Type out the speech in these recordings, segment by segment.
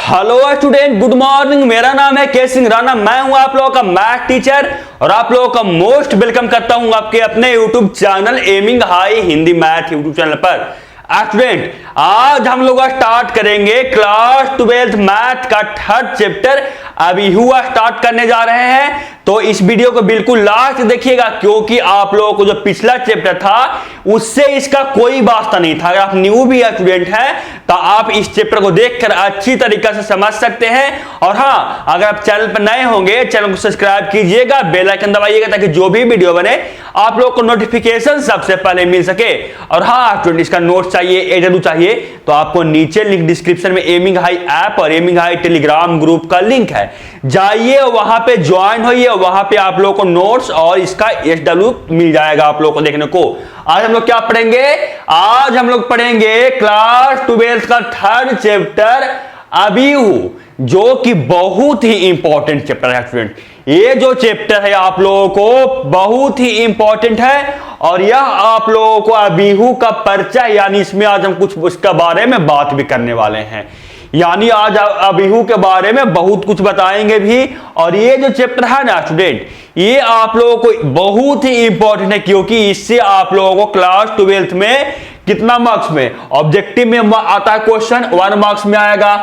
Hello student, good morning. मेरा नाम है के सिंह राणा। मैं हूं आप लोगों का मैथ टीचर और आप लोगों का मोस्ट वेलकम करता हूं आपके अपने YouTube channel aiming high Hindi math YouTube channel पर। स्टूडेंट, आज हम लोग स्टार्ट करेंगे क्लास 12 मैथ का थर्ड चैप्टर अभी हुआ स्टार्ट करने जा रहे हैं। तो इस वीडियो को बिल्कुल लास्ट देखिएगा, क्योंकि आप लोगों को जो पिछला चैप्टर था उससे इसका कोई वास्ता नहीं था। अगर आप न्यू भी स्टूडेंट हैं तो आप इस चैप्टर को देखकर अच्छी तरीके से समझ सकते हैं। और हाँ, अगर आप चैनल पर नए होंगे चैनल को सब्सक्राइब कीजिएगा, बेल आइकन दबाइएगा ताकि जो भी वीडियो बने आप लोग को नोटिफिकेशन सबसे पहले मिल सके। और हाँ स्टूडेंट, इसका नोट चाहिए, एडू चाहिए तो आपको नीचे लिंक डिस्क्रिप्शन में एमिंग हाई ऐप और एमिंग हाई टेलीग्राम ग्रुप का लिंक है, जाइए वहां पे ज्वाइन होइए। वहां पे आप लोगों को नोट्स और इसका एसडब्ल्यू मिल जाएगा आप लोगों को देखने को। आज हम लोग क्या पढ़ेंगे? आज हम लोग पढ़ेंगे क्लास 12 का थर्ड चैप्टर अबीहू, जो कि बहुत ही इंपॉर्टेंट चैप्टर है स्टूडेंट। ये जो चैप्टर है आप लोगों को बहुत ही इंपॉर्टेंट है और यह आप लोगों को अबीहू का परिचय, यानी इसमें आज हम कुछ उसके बारे में बात भी करने वाले हैं। यानी आज अबीहू के बारे में बहुत कुछ बताएंगे भी। और ये जो चैप्टर है ना स्टूडेंट, ये आप लोगों को बहुत ही इंपॉर्टेंट है, क्योंकि इससे आप लोगों को क्लास 12 में कितना मार्क्स में ऑब्जेक्टिव में आता है क्वेश्चन, 1 मार्क्स में आएगा,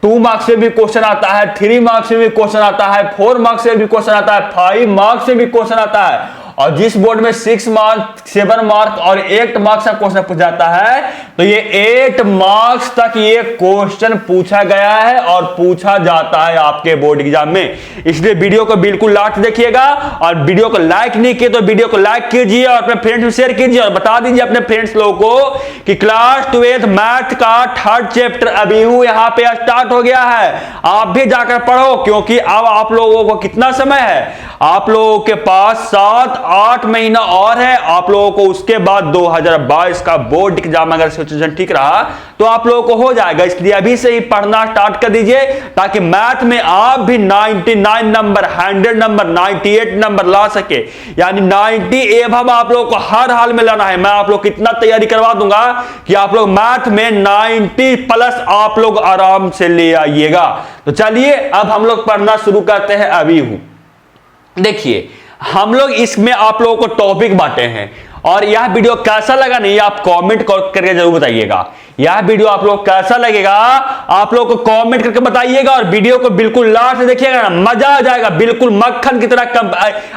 2 मार्क्स में भी क्वेश्चन आता है, 3 मार्क्स में भी क्वेश्चन आता है, 4 मार्क्स में भी क्वेश्चन आता है, 5 मार्क्स में भी क्वेश्चन आता है। और जिस बोर्ड में 6 मार्क्स, 7 मार्क्स और 8 मार्क्स का क्वेश्चन पूछा जाता है, तो ये 8 मार्क्स तक ये क्वेश्चन पूछा गया है और पूछा जाता है आपके बोर्ड एग्जाम में। इसलिए वीडियो को बिल्कुल लास्ट देखिएगा। और वीडियो को लाइक नहीं किए तो वीडियो को लाइक कीजिए और अपने फ्रेंड्स में शेयर कीजिए और बता दीजिए अपने फ्रेंड्स लोगों को कि क्लास 12 मैथ का थर्ड चैप्टर अबीहू यहाँ पे स्टार्ट हो गया है। आप भी जाकर पढ़ो, क्योंकि अब आप लोगों को कितना समय है? आप लोगों के पास 7-8 महीना और है आप लोगों को। उसके बाद 2022 का बोर्ड एग्जाम अगर सिचुएशन ठीक रहा तो आप लोगों को हो जाएगा। इसलिए अभी से ही पढ़ना स्टार्ट कर दीजिए ताकि मैथ में आप भी 99 नंबर, 100 नंबर, 98 नंबर ला सके। यानी 90 एबव आप लोगों को हर हाल में लाना है। मैं आप लोग कितना तैयारी करवा दूंगा कि आप लोग मैथ में 90 प्लस आप लोग आराम से ले आइएगा। तो चलिए अब हम लोग पढ़ना शुरू करते हैं अबीहू। देखिए, हम लोग इसमें आप लोगों को टॉपिक बांटे हैं और यह वीडियो कैसा लगा नहीं आप कमेंट करके जरूर बताइएगा। यह वीडियो आप लोग कैसा लगेगा आप लोग को कमेंट करके बताइएगा और वीडियो को बिल्कुल लास्ट से देखिएगा ना, मजा आ जाएगा। बिल्कुल मक्खन की तरह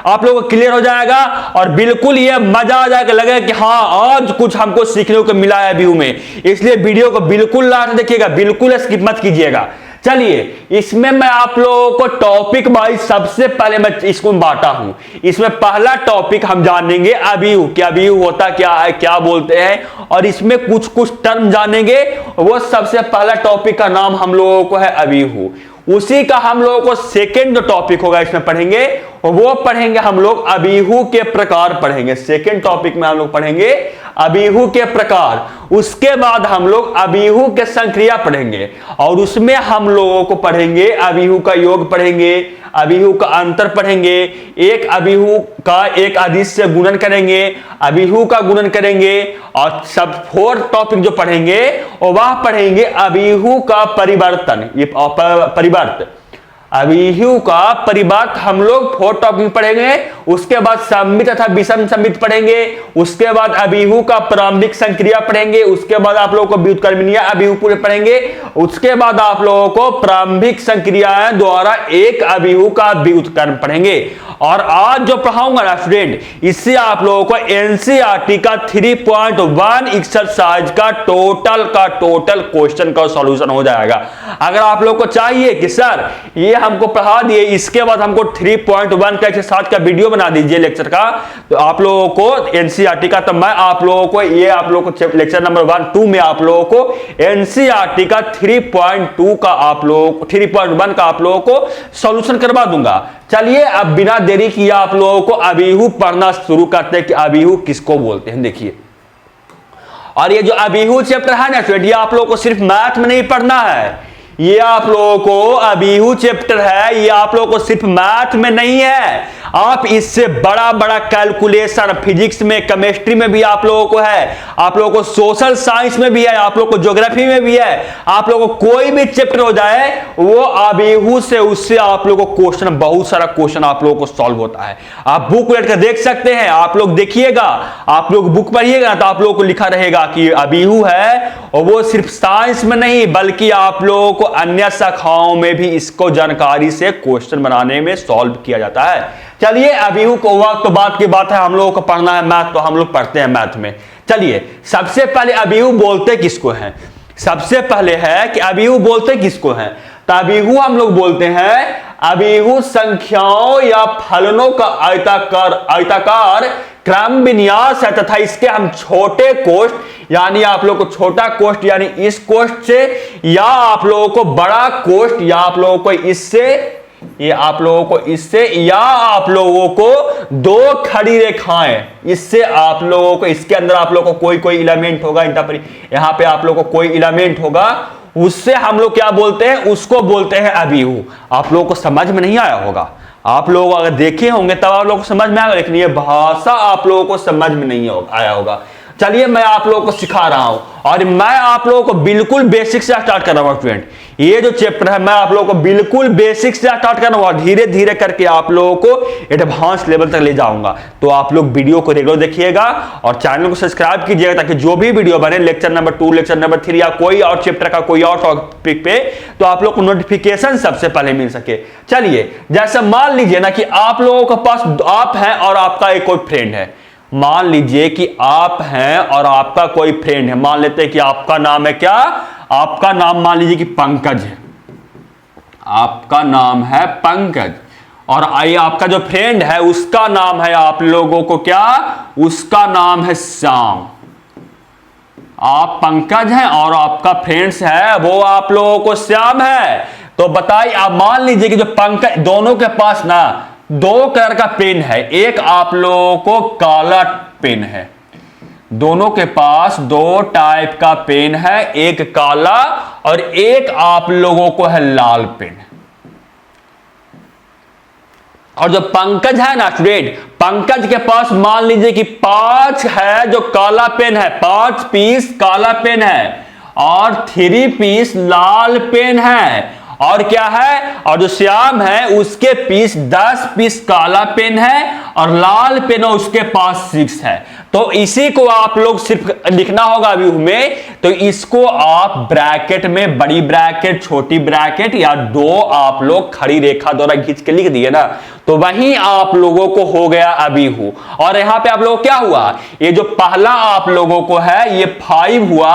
आप लोगों को क्लियर हो जाएगा और बिल्कुल ये मजा आ जाएगा, लगेगा कि हाँ आज कुछ हमको सीखने को मिला है अबीहू में। इसलिए वीडियो को बिल्कुल लास्ट देखिएगा, बिल्कुल स्किप मत कीजिएगा। चलिए, इसमें मैं आप लोगों को टॉपिक वाइज सबसे पहले मैं इसको बांटा हूं। इसमें पहला टॉपिक हम जानेंगे अबीहू, कि अबीहू होता क्या है, क्या बोलते हैं, और इसमें कुछ कुछ टर्म जानेंगे। वो सबसे पहला टॉपिक का नाम हम लोगों को है अबीहू। उसी का हम लोगों को सेकेंड जो टॉपिक होगा इसमें पढ़ेंगे, वो पढ़ेंगे हम लोग अबीहू के प्रकार पढ़ेंगे। सेकेंड टॉपिक में हम लोग पढ़ेंगे अबीहू के प्रकार। उसके बाद हम लोग अबीहू के संक्रिया पढ़ेंगे और उसमें हम लोगों को पढ़ेंगे अबीहू का योग पढ़ेंगे, अबीहू का अंतर पढ़ेंगे, एक अबीहू का एक अदिश से गुणन करेंगे, अबीहू का गुणन करेंगे और सब 4 टॉपिक जो पढ़ेंगे वह पढ़ेंगे अबीहू का परिवर्तन। ये परिवर्त, अबीहू का परिवर्त हम लोग 4 टॉपिक पढ़ेंगे। उसके बाद सममित तथा विषम सममित पढ़ेंगे। उसके बाद अबीहू का प्रारंभिक संक्रिया पढ़ेंगे। उसके बाद आप लोगों को व्युत्क्रमणीय अबीहू पूरे पढ़ेंगे। उसके बाद आप लोगों को प्रारंभिक संक्रियाएं द्वारा एक अबीहू का व्युत्क्रम पढ़ेंगे। और आज जो पढ़ाऊंगा ना स्टूडेंट, इससे आप लोगों को एनसीईआरटी का 3.1 एक्सरसाइज का टोटल क्वेश्चन का सॉल्यूशन हो जाएगा। अगर आप लोगों को चाहिए कि सर ये हमको पढ़ा दिए, इसके बाद हमको 3.1 का एक्सरसाइज का वीडियो बना दीजिए लेक्चर का, तो आप लोगों को एनसीईआरटी का, तो मैं आप लोगों को ये आप लोगों को लेक्चर नंबर 1-2 में आप लोगों को एनसीईआरटी का 3.2 का आप लोगों 3.1 का आप लोगों को सॉल्यूशन करवा दूंगा। चलिए अब बिना देरी किए आप लोगों को अबीहू पढ़ना शुरू करते हैं कि अबीहू किसको बोलते हैं। देखिए, और ये जो अबीहू चैप्टर है ना स्टूडेंट, ये आप लोगों को सिर्फ मैथ में नहीं पढ़ना है। ये आप लोगों को अबीहू चैप्टर है, ये आप लोगों को सिर्फ मैथ में नहीं है, आप इससे बड़ा बड़ा कैलकुलेशन फिजिक्स में, केमिस्ट्री में भी आप लोगों को है, आप लोगों को सोशल साइंस में भी है, आप लोगों को ज्योग्राफी में भी है। आप लोगों को कोई भी चैप्टर हो जाए वो अबीहू से उससे आप लोगों को क्वेश्चन, बहुत सारा क्वेश्चन आप लोगों को सॉल्व होता है। आप बुक उलट कर देख सकते हैं, आप लोग देखिएगा, आप लोग बुक पढ़िएगा तो आप लोगों को लिखा रहेगा कि अबीहू है, और वो सिर्फ साइंस में नहीं बल्कि आप लोगों को अन्य शाखाओं में भी इसको जानकारी से क्वेश्चन बनाने में सॉल्व किया जाता है। चलिए अबीहू को वक्त तो बात की बात है, हम लोगों को पढ़ना है मैथ तो हम लोग पढ़ते हैं मैथ में। चलिए सबसे पहले अबीहू बोलते किसको हैं? सबसे पहले है कि अबीहू बोलते किसको हैं? तो अबीहू हम लोग बोलते हैं अबीहू संख्याओं या फलनों का आयताकार क्रम विन्यास है तथा इसके हम छोटे कोष्ठ यानी आप लोगों को छोटा कोष्ठ यानी इस कोष्ठ से, या आप लोगों को बड़ा कोष्ठ, या आप लोगों को इससे, ये आप लोगों को इससे, या आप लोगों को दो खड़ी रेखाएं, इससे आप लोगों को, इसके अंदर आप लोगों को कोई एलिमेंट होगा, यहां पे आप लोगों को कोई एलिमेंट होगा, उससे हम लोग क्या बोलते हैं? उसको बोलते हैं अबीहू। आप लोगों को समझ में नहीं आया होगा, आप लोग अगर देखे होंगे तब आप लोगों को समझ में आएगा, लेकिन ये भाषा आप लोगों को समझ में नहीं आया होगा। चलिए मैं आप लोगों को सिखा रहा हूं और मैं आप लोगों को बिल्कुल बेसिक से स्टार्ट कर रहा हूं स्टूडेंट। ये जो चैप्टर है मैं आप लोगों को बिल्कुल बेसिक से स्टार्ट कर रहा हूं और धीरे धीरे करके आप लोगों को एडवांस लेवल तक ले जाऊंगा। तो आप लोग वीडियो को रेगुलर देखिएगा और चैनल को सब्सक्राइब कीजिएगा ताकि जो भी वीडियो बने लेक्चर नंबर 2, लेक्चर नंबर 3 या कोई और चैप्टर का कोई और टॉपिक पे, तो आप लोग को नोटिफिकेशन सबसे पहले मिल सके। चलिए जैसे मान लीजिए ना कि आप लोगों के पास आप हैं और आपका एक कोई फ्रेंड है। मान लीजिए कि आप हैं और आपका कोई फ्रेंड है, मान लेते हैं कि आपका नाम है क्या? आपका नाम मान लीजिए कि पंकज है, आपका नाम है पंकज, और आइए आपका जो फ्रेंड है उसका नाम है आप लोगों को क्या? उसका नाम है श्याम। आप पंकज हैं और आपका फ्रेंड्स है वो आप लोगों को श्याम है। तो बताइए, आप मान लीजिए कि जो पंकज, दोनों के पास ना दो कलर का पेन है, एक आप लोगों को काला पेन है, दोनों के पास दो टाइप का पेन है, एक काला और एक आप लोगों को है लाल पेन। और जो पंकज है ना स्टूडेंट, पंकज के पास मान लीजिए कि 5 है जो काला पेन है, 5 पीस काला पेन है और 3 पीस लाल पेन है। और क्या है? और जो श्याम है उसके 10 पीस काला पेन है और लाल पेन उसके पास 6 है। तो इसी को आप लोग सिर्फ लिखना होगा अभी में, तो इसको आप ब्रैकेट में बड़ी ब्रैकेट, छोटी ब्रैकेट या दो आप लोग खड़ी रेखा द्वारा खींच के लिख दिए ना, तो वहीं आप लोगों को हो गया अबीहू। और यहां पे आप लोगों को क्या हुआ? ये जो पहला आप लोगों को है ये 5 हुआ,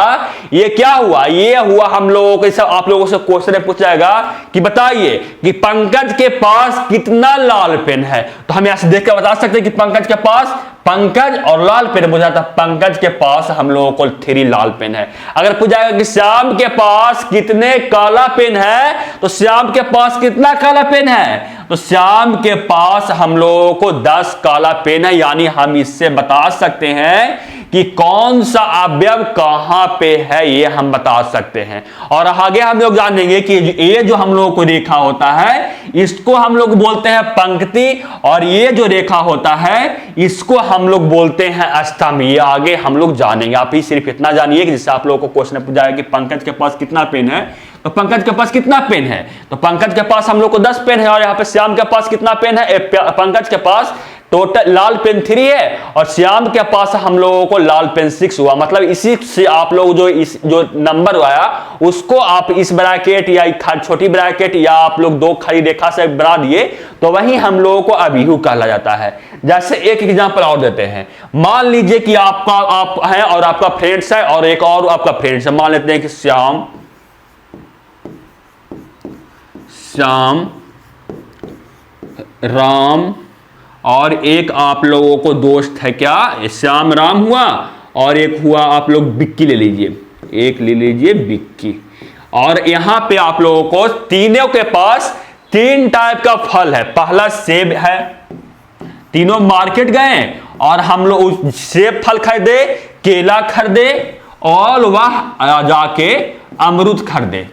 ये क्या हुआ? ये हुआ हम लोगों को, सब आप लोगों से क्वेश्चन पूछा जाएगा कि बताइए कि पंकज के पास कितना लाल पेन है। तो हम यहां से देख कर बता सकते हैं कि पंकज के पास, पंकज और लाल पेन पूछा था, पंकज के पास हम लोगों को 3 लाल पेन है। अगर पूछा जाएगा कि श्याम के पास कितने काला पेन है, तो श्याम के पास कितना काला पेन है? तो श्याम के पास हम लोगों को 10 काला पेन है। यानी हम इससे बता सकते हैं कि कौन सा अवयव कहां पे है, ये हम बता सकते हैं। और आगे हम लोग जानेंगे कि ये जो हम लोगों को रेखा होता है इसको हम लोग बोलते हैं पंक्ति, और ये जो रेखा होता है इसको हम लोग बोलते हैं स्तंभ। ये आगे हम लोग जानेंगे। आप ही सिर्फ इतना जानिए कि जिससे आप लोगों को क्वेश्चन पूछा जाएगा कि पंकज के पास कितना पेन है, तो पंकज के पास कितना पेन है? तो पंकज के पास हम लोग को 10 पेन है। और यहाँ पे श्याम के पास कितना पेन है? पंकज के पास टोटल लाल पेन 3 है और श्याम के पास हम लोगों को लाल पेन 6 हुआ। मतलब इसी से आप लोग जो नंबर आया उसको आप इस ब्रैकेट या छोटी ब्रैकेट या आप लोग दो खड़ी रेखा से बना दिए, तो वही हम लोगों को अबीहू कहला जाता है। जैसे एक एग्जांपल और देते हैं, मान लीजिए कि आप है और आपका फ्रेंड्स है और एक और आपका फ्रेंड्स है। मान लेते हैं कि श्याम, राम और एक आप लोगों को दोस्त है क्या? श्याम राम हुआ और एक हुआ आप लोग बिक्की ले लीजिए, एक ले लीजिए बिक्की। और यहां पे आप लोगों को तीनों के पास 3 टाइप का फल है। पहला सेब है, तीनों मार्केट गए और हम लोग सेब फल खरीदे, केला खरीदे और वह जाके अमरूद खरीदे।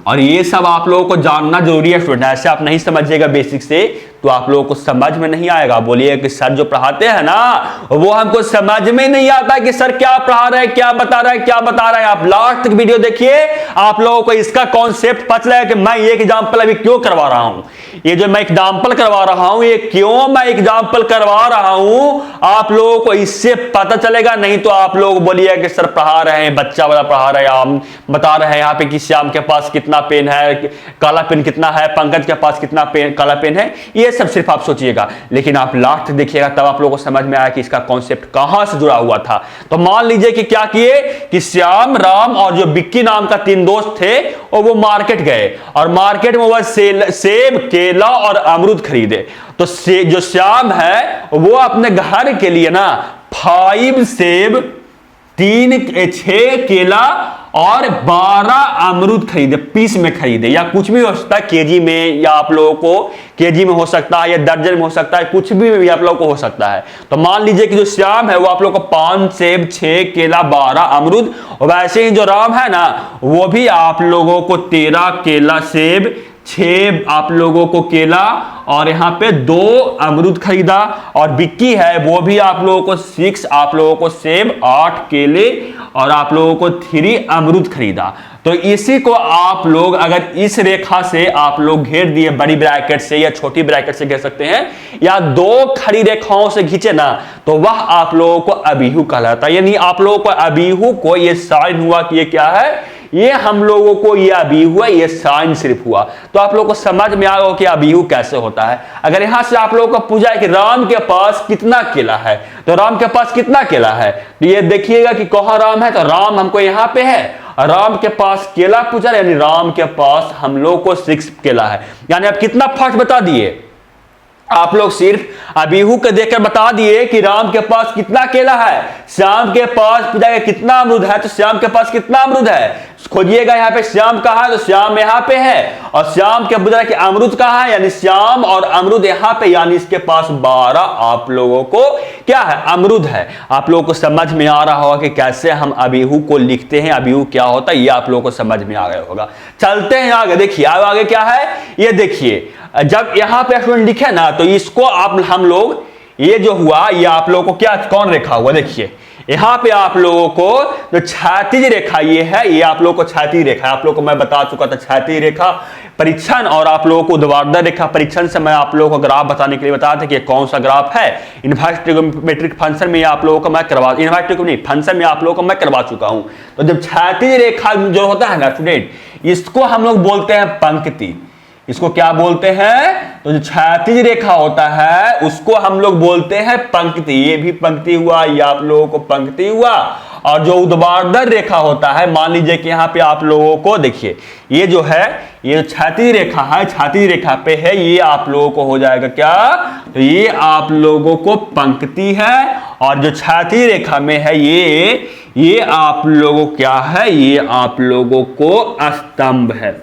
और ये सब आप लोगों को जानना जरूरी है स्टूडेंट, ऐसे आप नहीं समझिएगा बेसिक से। तो आप लोगों को समझ में नहीं आएगा। बोलिए कि सर जो पढ़ाते हैं ना वो हमको समझ में नहीं आता कि सर क्या पढ़ा रहे हैं, क्या बता रहे हैं, क्या बता रहे हैं। आप लास्ट तक वीडियो देखिए, आप लोगों को इसका कॉन्सेप्ट पता लगेगा कि मैं ये एग्जाम्पल अभी क्यों करवा रहा हूं। ये जो मैं एग्जाम्पल करवा रहा हूं, ये क्यों मैं एग्जाम्पल करवा रहा हूं, आप लोगों को इससे पता चलेगा। नहीं तो आप लोग बोलिए कि सर पढ़ा रहे हैं, बच्चा वाला पढ़ा रहे हैं, आप बता रहे हैं यहाँ पे कि श्याम के पास कितना पेन है, काला पेन कितना है, पंकज के पास कितना पेन, काला पेन है, ये सब सिर्फ आप सोचिएगा। लेकिन आप लास्ट देखिएगा तब आप लोगों को समझ में आया कि इसका कॉन्सेप्ट कहां से जुड़ा हुआ था। तो मान लीजिए कि क्या किए कि श्याम, राम और जो बिक्की नाम का 3 दोस्त थे और वो मार्केट गए और मार्केट में वो सेब, केला और अमरूद खरीदे। तो जो श्याम है वो अपने घर के लिए ना 5 सेब, 6 केला और 12 अमरूद खरीदे, पीस में खरीदे, या कुछ भी हो सकता है केजी में, या आप लोगों को केजी में हो सकता है, या दर्जन में हो सकता है, कुछ भी आप लोगों को हो सकता है। तो मान लीजिए कि जो श्याम है वो आप लोगों को 5 सेब, 6 केला, 12 अमरूद, और वैसे ही जो राम है ना वो भी आप लोगों को 13 केला, सेब, 6 आप लोगों को केला और यहाँ पे 2 अमरूद खरीदा। और बिक्की है वो भी आप लोगों को 6 आप लोगों को सेब, 8 केले और आप लोगों को 3 अमरूद खरीदा। तो इसी को आप लोग अगर इस रेखा से आप लोग घेर दिए, बड़ी ब्रैकेट से या छोटी ब्रैकेट से घेर सकते हैं, या 2 खड़ी रेखाओं से खींचे ना, तो वह आप लोगों को अबीहू कहलाता है। यानी आप लोगों को अबीहू को ये साइन हुआ कि ये क्या है, ये हम लोगों को ये अबीहू है, ये साइन सिर्फ हुआ। तो आप लोगों को समझ में आएगा कि अबीहू कैसे होता है। अगर यहां से आप लोगों को पूछा है कि राम के पास कितना केला है, तो राम के पास कितना केला है, तो ये देखिएगा कि कहां राम है, तो राम हमको यहां पे है, राम के पास केला पूछा, यानी राम के पास हम लोग को 6 केला है। यानी आप कितना फर्स्ट बता दिए, आप लोग सिर्फ अबीहू को देखकर बता दिए कि राम के पास कितना केला है। श्याम के पास पूछा गया कितना अमरूद है, तो श्याम के पास कितना अमरूद है खोजिएगा। यहाँ पे श्याम कहाँ है, तो श्याम यहाँ पे है, और श्याम के पूछा कि अमरूद कहाँ है, यानी श्याम और अमरूद यहाँ पे, यानी इसके पास 12 आप लोगों को क्या है, अमरूद है। आप लोगों को समझ में आ रहा होगा कि कैसे हम अबीहू को लिखते हैं, अबीहू क्या होता है, ये आप लोगों को समझ में आ गया होगा। चलते हैं आगे, देखिए आगे क्या है, ये देखिए जब यहां पे स्टूडेंट लिखे ना, तो इसको आप हम लोग, ये जो हुआ ये आप लोगों को क्या कौन रेखा हुआ, देखिए यहां पे आप लोगों को जो क्षैतिज रेखा ये है, ये आप लोगों को क्षैतिज रेखा, आप लोगों को मैं बता चुका था क्षैतिज रेखा परीक्षण, और आप लोगों को ऊर्ध्वाधर रेखा परीक्षण से मैं आप लोगों को ग्राफ बताने के लिए बताया था कि कौन सा ग्राफ है। इनवर्स ट्रिगोनोमेट्रिक फंक्शन में आप लोगों को मैं करवा, इनवर्स ट्रिगोनोमेट्रिक फंक्शन में आप लोगों को मैं करवा चुका हूं। तो जब क्षैतिज रेखा जो होता है ना स्टूडेंट, इसको हम लोग बोलते हैं पंक्ति। इसको क्या बोलते हैं, तो जो क्षैतिज रेखा होता है उसको हम लोग बोलते हैं पंक्ति। ये भी पंक्ति हुआ, ये आप लोगों को पंक्ति हुआ। और जो ऊर्ध्वाधर रेखा होता है, मान लीजिए कि यहाँ पे आप लोगों को देखिए, ये जो है ये क्षैतिज रेखा है, क्षैतिज रेखा पे है, ये आप लोगों को हो जाएगा क्या, तो ये आप लोगों को पंक्ति है। और जो क्षैतिज रेखा में है ये आप लोगों क्या है, ये आप लोगों को स्तंभ है।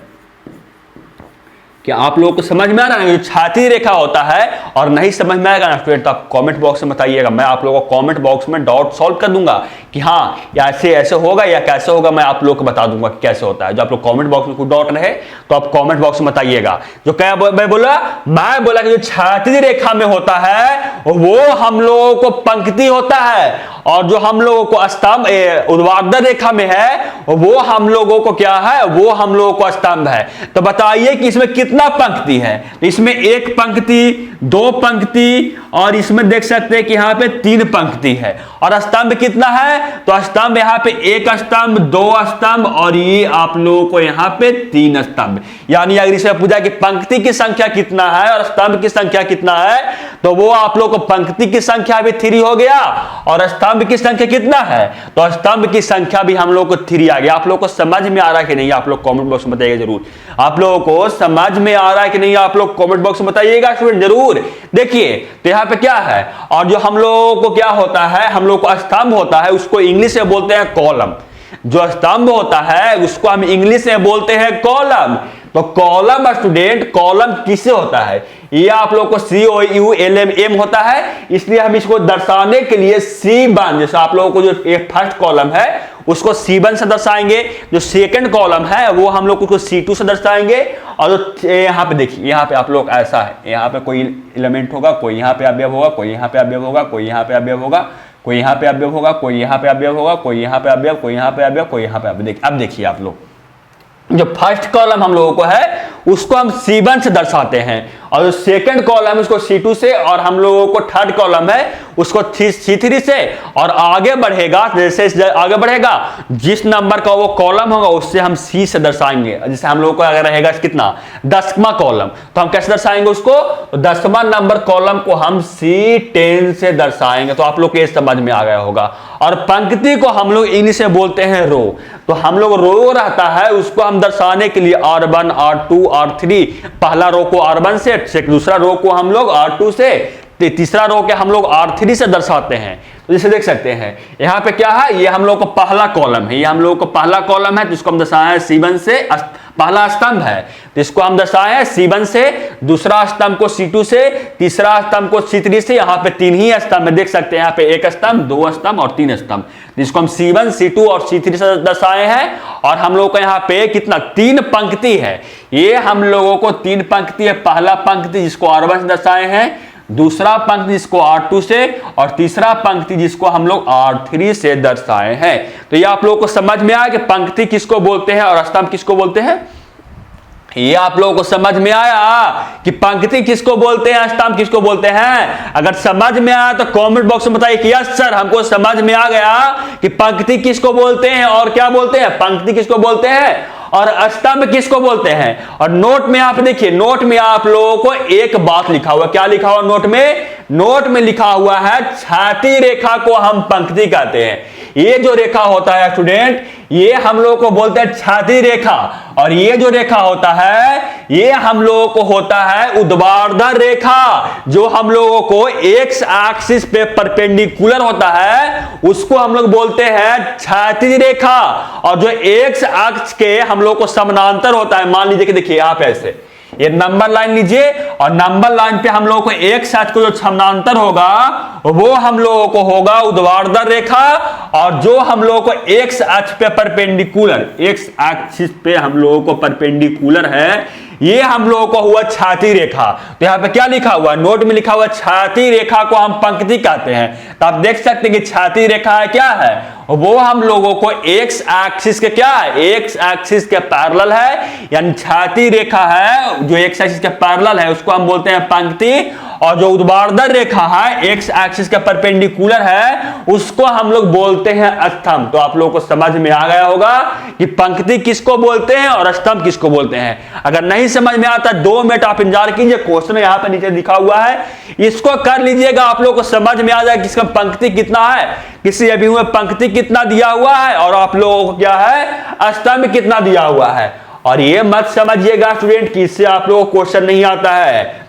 क्या आप लोगों को समझ में आ रहा है, जो क्षैतिज रेखा होता है। और नहीं समझ में आएगा ना स्टूडेंट, तो आप कमेंट बॉक्स में बताइएगा, मैं आप लोगों को कमेंट बॉक्स में डाउट सॉल्व कर दूंगा कि हाँ या ऐसे होगा या कैसे होगा, मैं आप लोगों को बता दूंगा कि कैसे होता है। जो आप लोग कमेंट बॉक्स में कोई डाउट रहे तो आप कमेंट बॉक्स में बताइएगा। जो क्या मैं बोला कि जो क्षैतिज रेखा में होता है वो हम लोगों को पंक्ति होता है, और जो हम लोगों को स्तंभ ऊर्ध्वाधर रेखा में है वो हम लोगों को क्या है, वो हम लोगों को स्तंभ है। तो बताइए कि इसमें कितना पंक्ति है, तो इसमें 1 पंक्ति, 2 पंक्ति, और इसमें देख सकते हैं कि यहाँ पे 3 पंक्ति है। और स्तंभ कितना है, तो स्तंभ यहाँ पे 1 स्तंभ, 2 स्तंभ, और ये आप लोगों को यहाँ पे 3 स्तंभ। यानी अगर इसमें पूछा कि पंक्ति की संख्या कितना है और स्तंभ की संख्या कितना है, तो वो आप लोग को पंक्ति की संख्या भी 3 हो गया, और स्तंभ की संख्या कितना है, तो स्तंभ की संख्या भी हम लोग को 3 आ गया। आप लोग को समझ में आ रहा है कि नहीं, आप लोग कमेंट बॉक्स में बताइएगा जरूर। आप लोगों को समझ में आ रहा है कि नहीं, आप लोग कमेंट बॉक्स में बताइएगा स्टूडेंट जरूर। देखिए तो यहाँ पे क्या है, और जो हम लोगों को क्या होता है, हम लोग को स्तंभ होता है, उसको इंग्लिश में बोलते हैं कॉलम। जो स्तंभ होता है उसको हम इंग्लिश में बोलते हैं कॉलम। तो कॉलम स्टूडेंट, कॉलम किससे होता है, ये आप लोग को COULM होता है, इसलिए हम इसको दर्शाने के लिए C1, जैसे आप लोगों को जो फर्स्ट कॉलम है उसको C1 से दर्शाएंगे, जो सेकंड कॉलम है वो हम लोग उसको C2 से दर्शाएंगे, और जो यहाँ पे देखिए, यहाँ पे आप लोग ऐसा है, यहाँ पे कोई एलिमेंट होगा, कोई यहाँ पे अवयव होगा, कोई यहाँ पे अवयव होगा, कोई यहाँ पे अवयव होगा, कोई यहाँ पे अवयव होगा, कोई यहाँ पे अवयव होगा, कोई यहाँ पे अवयव, कोई यहाँ पे अवयव, कोई यहाँ पे अवयव। देखिए अब देखिए आप लोग, जो फर्स्ट कॉलम हम लोगों को है उसको हम C1 से दर्शाते हैं, और जो सेकंड कॉलम उसको C2 से, और हम लोगों को थर्ड कॉलम है उसको C3 से, और आगे बढ़ेगा, जैसे आगे बढ़ेगा जिस नंबर का वो कॉलम होगा उससे हम C से दर्शाएंगे। जैसे हम लोगों को अगर रहेगा कितना 10वां कॉलम, तो हम कैसे दर्शाएंगे उसको, तो 10वां नंबर कॉलम को हम C10 से दर्शाएंगे। तो आप लोग को ये समझ में आ गया होगा। और पंक्ति को हम लोग इंग्लिश से बोलते हैं रो। तो हम लोग रो रहता है उसको हम दर्शाने के लिए R1 R2 R3, पहला रो को R1 से, दूसरा रो को हम लोग R2 से, तीसरा रो के हम लोग R3 से दर्शाते हैं। तो जैसे देख सकते हैं यहाँ पे क्या है, ये हम लोग को पहला कॉलम है, ये हम लोग को पहला कॉलम है, जिसको हम दर्शाए C1 से, पहला स्तंभ है तो इसको हम दर्शाए C1 से, दूसरा स्तंभ को C2 से, तीसरा स्तंभ को C3 से। यहाँ पे 3 ही स्तंभ है, देख सकते हैं यहाँ पे 1 स्तंभ, 2 स्तंभ और 3 स्तंभ, जिसको हम C1 C2 और C3 से दर्शाए हैं। और हम लोग को यहाँ पे कितना 3 पंक्ति है, ये हम लोगों को 3 पंक्ति है। पहला पंक्ति जिसको R1 से दर्शाए हैं, दूसरा पंक्ति जिसको R2 से, और तीसरा पंक्ति जिसको हम लोग R3 से दर्शाए हैं। तो ये आप लोगों को समझ में आया कि पंक्ति किसको बोलते हैं और स्तंभ किसको बोलते हैं। ये आप लोगों को समझ में आया कि पंक्ति किसको बोलते हैं, स्तंभ किसको बोलते हैं। अगर समझ में आया तो कमेंट बॉक्स में बताइए कि यस सर हमको समझ में आ गया कि पंक्ति किसको बोलते हैं और क्या बोलते हैं, पंक्ति किसको बोलते हैं और स्तंभ किसको बोलते हैं। और नोट में आप देखिए, नोट में आप लोगों को एक बात लिखा हुआ, क्या लिखा हुआ नोट में, नोट में लिखा हुआ है छाती रेखा को हम पंक्ति कहते हैं। ये जो रेखा होता है स्टूडेंट, ये हम लोगों को बोलते हैं छाती रेखा, और ये जो रेखा होता है ये हम लोगों को होता है ऊर्ध्वाधर रेखा, जो हम लोगों को एक्स एक्सिस पे परपेंडिकुलर होता है उसको हम लोग बोलते हैं छाती रेखा। और जो एक्स अक्ष के हम लोग को समानांतर होता है, मान लीजिए कि देखिए आप ऐसे ये नंबर लाइन लीजिए, और नंबर लाइन पे हम लोगों को एक साथ को जो समानांतर होगा वो हम लोगों को होगा ऊर्ध्वाधर रेखा, और जो हम लोगों को एक्स अक्ष पे परपेंडिकुलर, एक्स एक्सिस पे हम लोगों को परपेंडिकुलर है, ये हम लोगों को हुआ छाती रेखा। तो यहाँ पे क्या लिखा हुआ, नोट में लिखा हुआ छाती रेखा को हम पंक्ति कहते हैं। तो आप देख सकते हैं कि छाती रेखा है क्या है, वो हम लोगों को एक्स एक्सिस के क्या है, एक्स एक्सिस के पैरेलल है, यानी छाती रेखा है जो एक्स एक्सिस के पैरेलल है उसको हम बोलते हैं पंक्ति। और जो ऊर्ध्वाधर रेखा है एक्स एक्सिस के परपेंडिकुलर है उसको हम लोग बोलते हैं स्तंभ। तो आप लोगों को समझ में आ गया होगा कि पंक्ति किसको बोलते हैं और स्तंभ किसको बोलते हैं। अगर नहीं समझ में आता 2 मिनट आप इंतजार कीजिए, क्वेश्चन यहाँ पे नीचे लिखा हुआ है, इसको कर लीजिएगा, आप लोगों को समझ में आ जाएगा कि इसका पंक्ति कितना है, किसी अभी हुए पंक्ति कितना दिया हुआ है, और आप लोगों को क्या है स्तंभ कितना दिया हुआ है। और ये मत समझिएगा स्टूडेंट कि इससे आप लोगों को क्वेश्चन नहीं आता है।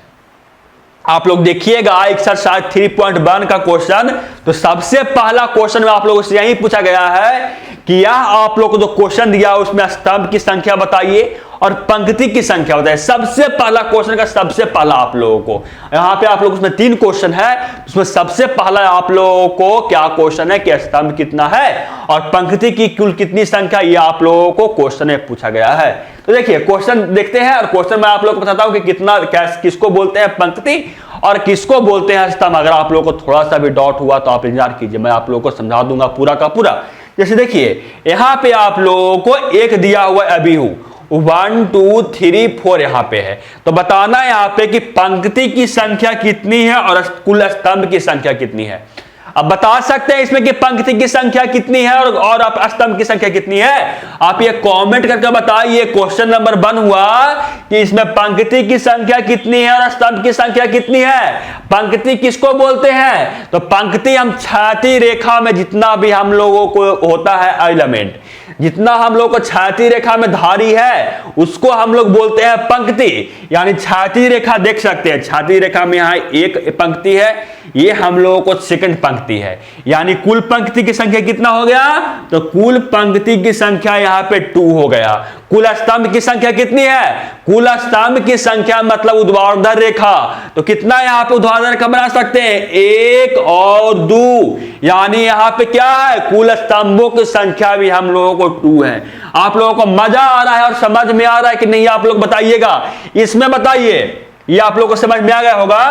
आप लोग देखिएगा एक्सरसाइज 3.1 का क्वेश्चन, तो सबसे पहला क्वेश्चन में आप लोगों से यही पूछा गया है कि यह आप लोग को जो क्वेश्चन दिया उसमें स्तंभ की संख्या बताइए और पंक्ति की संख्या बताइए। सबसे पहला क्वेश्चन का सबसे पहला आप लोगों को यहाँ पे आप लोग उसमें 3 क्वेश्चन है, उसमें सबसे पहला आप लोगों को क्या क्वेश्चन है कि स्तंभ कितना है और पंक्ति की कुल कितनी संख्या, ये आप लोगों को क्वेश्चन में पूछा गया है। तो देखिए क्वेश्चन देखते हैं, और क्वेश्चन में आप लोग को बताता हूं कि कितना किसको बोलते हैं पंक्ति और किसको बोलते हैं स्तंभ। अगर आप लोगों को थोड़ा सा भी डाउट हुआ तो आप इंतजार कीजिए, मैं आप लोगों को समझा दूंगा पूरा का पूरा। जैसे देखिए यहाँ पे आप लोगों को एक दिया हुआ अभी हूं 1 2 3 4 यहाँ पे है, तो बताना है यहाँ पे कि पंक्ति की संख्या कितनी है और कुल स्तंभ की संख्या कितनी है। अब बता सकते हैं इसमें कि पंक्ति की संख्या कितनी है और आप स्तंभ की संख्या कितनी है, आप ये कमेंट करके बताइए। क्वेश्चन नंबर 1 हुआ कि इसमें पंक्ति की संख्या कितनी है और स्तंभ की संख्या कितनी है। पंक्ति किसको बोलते हैं, तो पंक्ति हम छाती रेखा में जितना भी हम लोगों को होता है एलिमेंट, जितना हम लोग को छाती रेखा में धारी है उसको हम लोग बोलते हैं पंक्ति। यानी छाती रेखा देख सकते हैं, छाती रेखा में यहाँ एक पंक्ति है, ये हम लोगों को सेकंड पंक्ति है, यानी कुल पंक्ति की संख्या कितना हो गया, तो कुल पंक्ति की संख्या यहाँ पे 2 हो गया। कुल स्तंभ की संख्या कितनी है? कुल स्तंभ की संख्या मतलब ऊर्ध्वाधर रेखा, तो कितना यहां पे ऊर्ध्वाधर रेखा बना सकते हैं? 1 और 2, यानी यहां पे क्या है? कुल स्तंभों की संख्या भी हम लोगों को 2 है। आप लोगों को मजा आ रहा है और समझ में आ रहा है कि नहीं? आप लोग बताइएगा, इसमें बताइए, ये आप लोगों को समझ में आ गया होगा।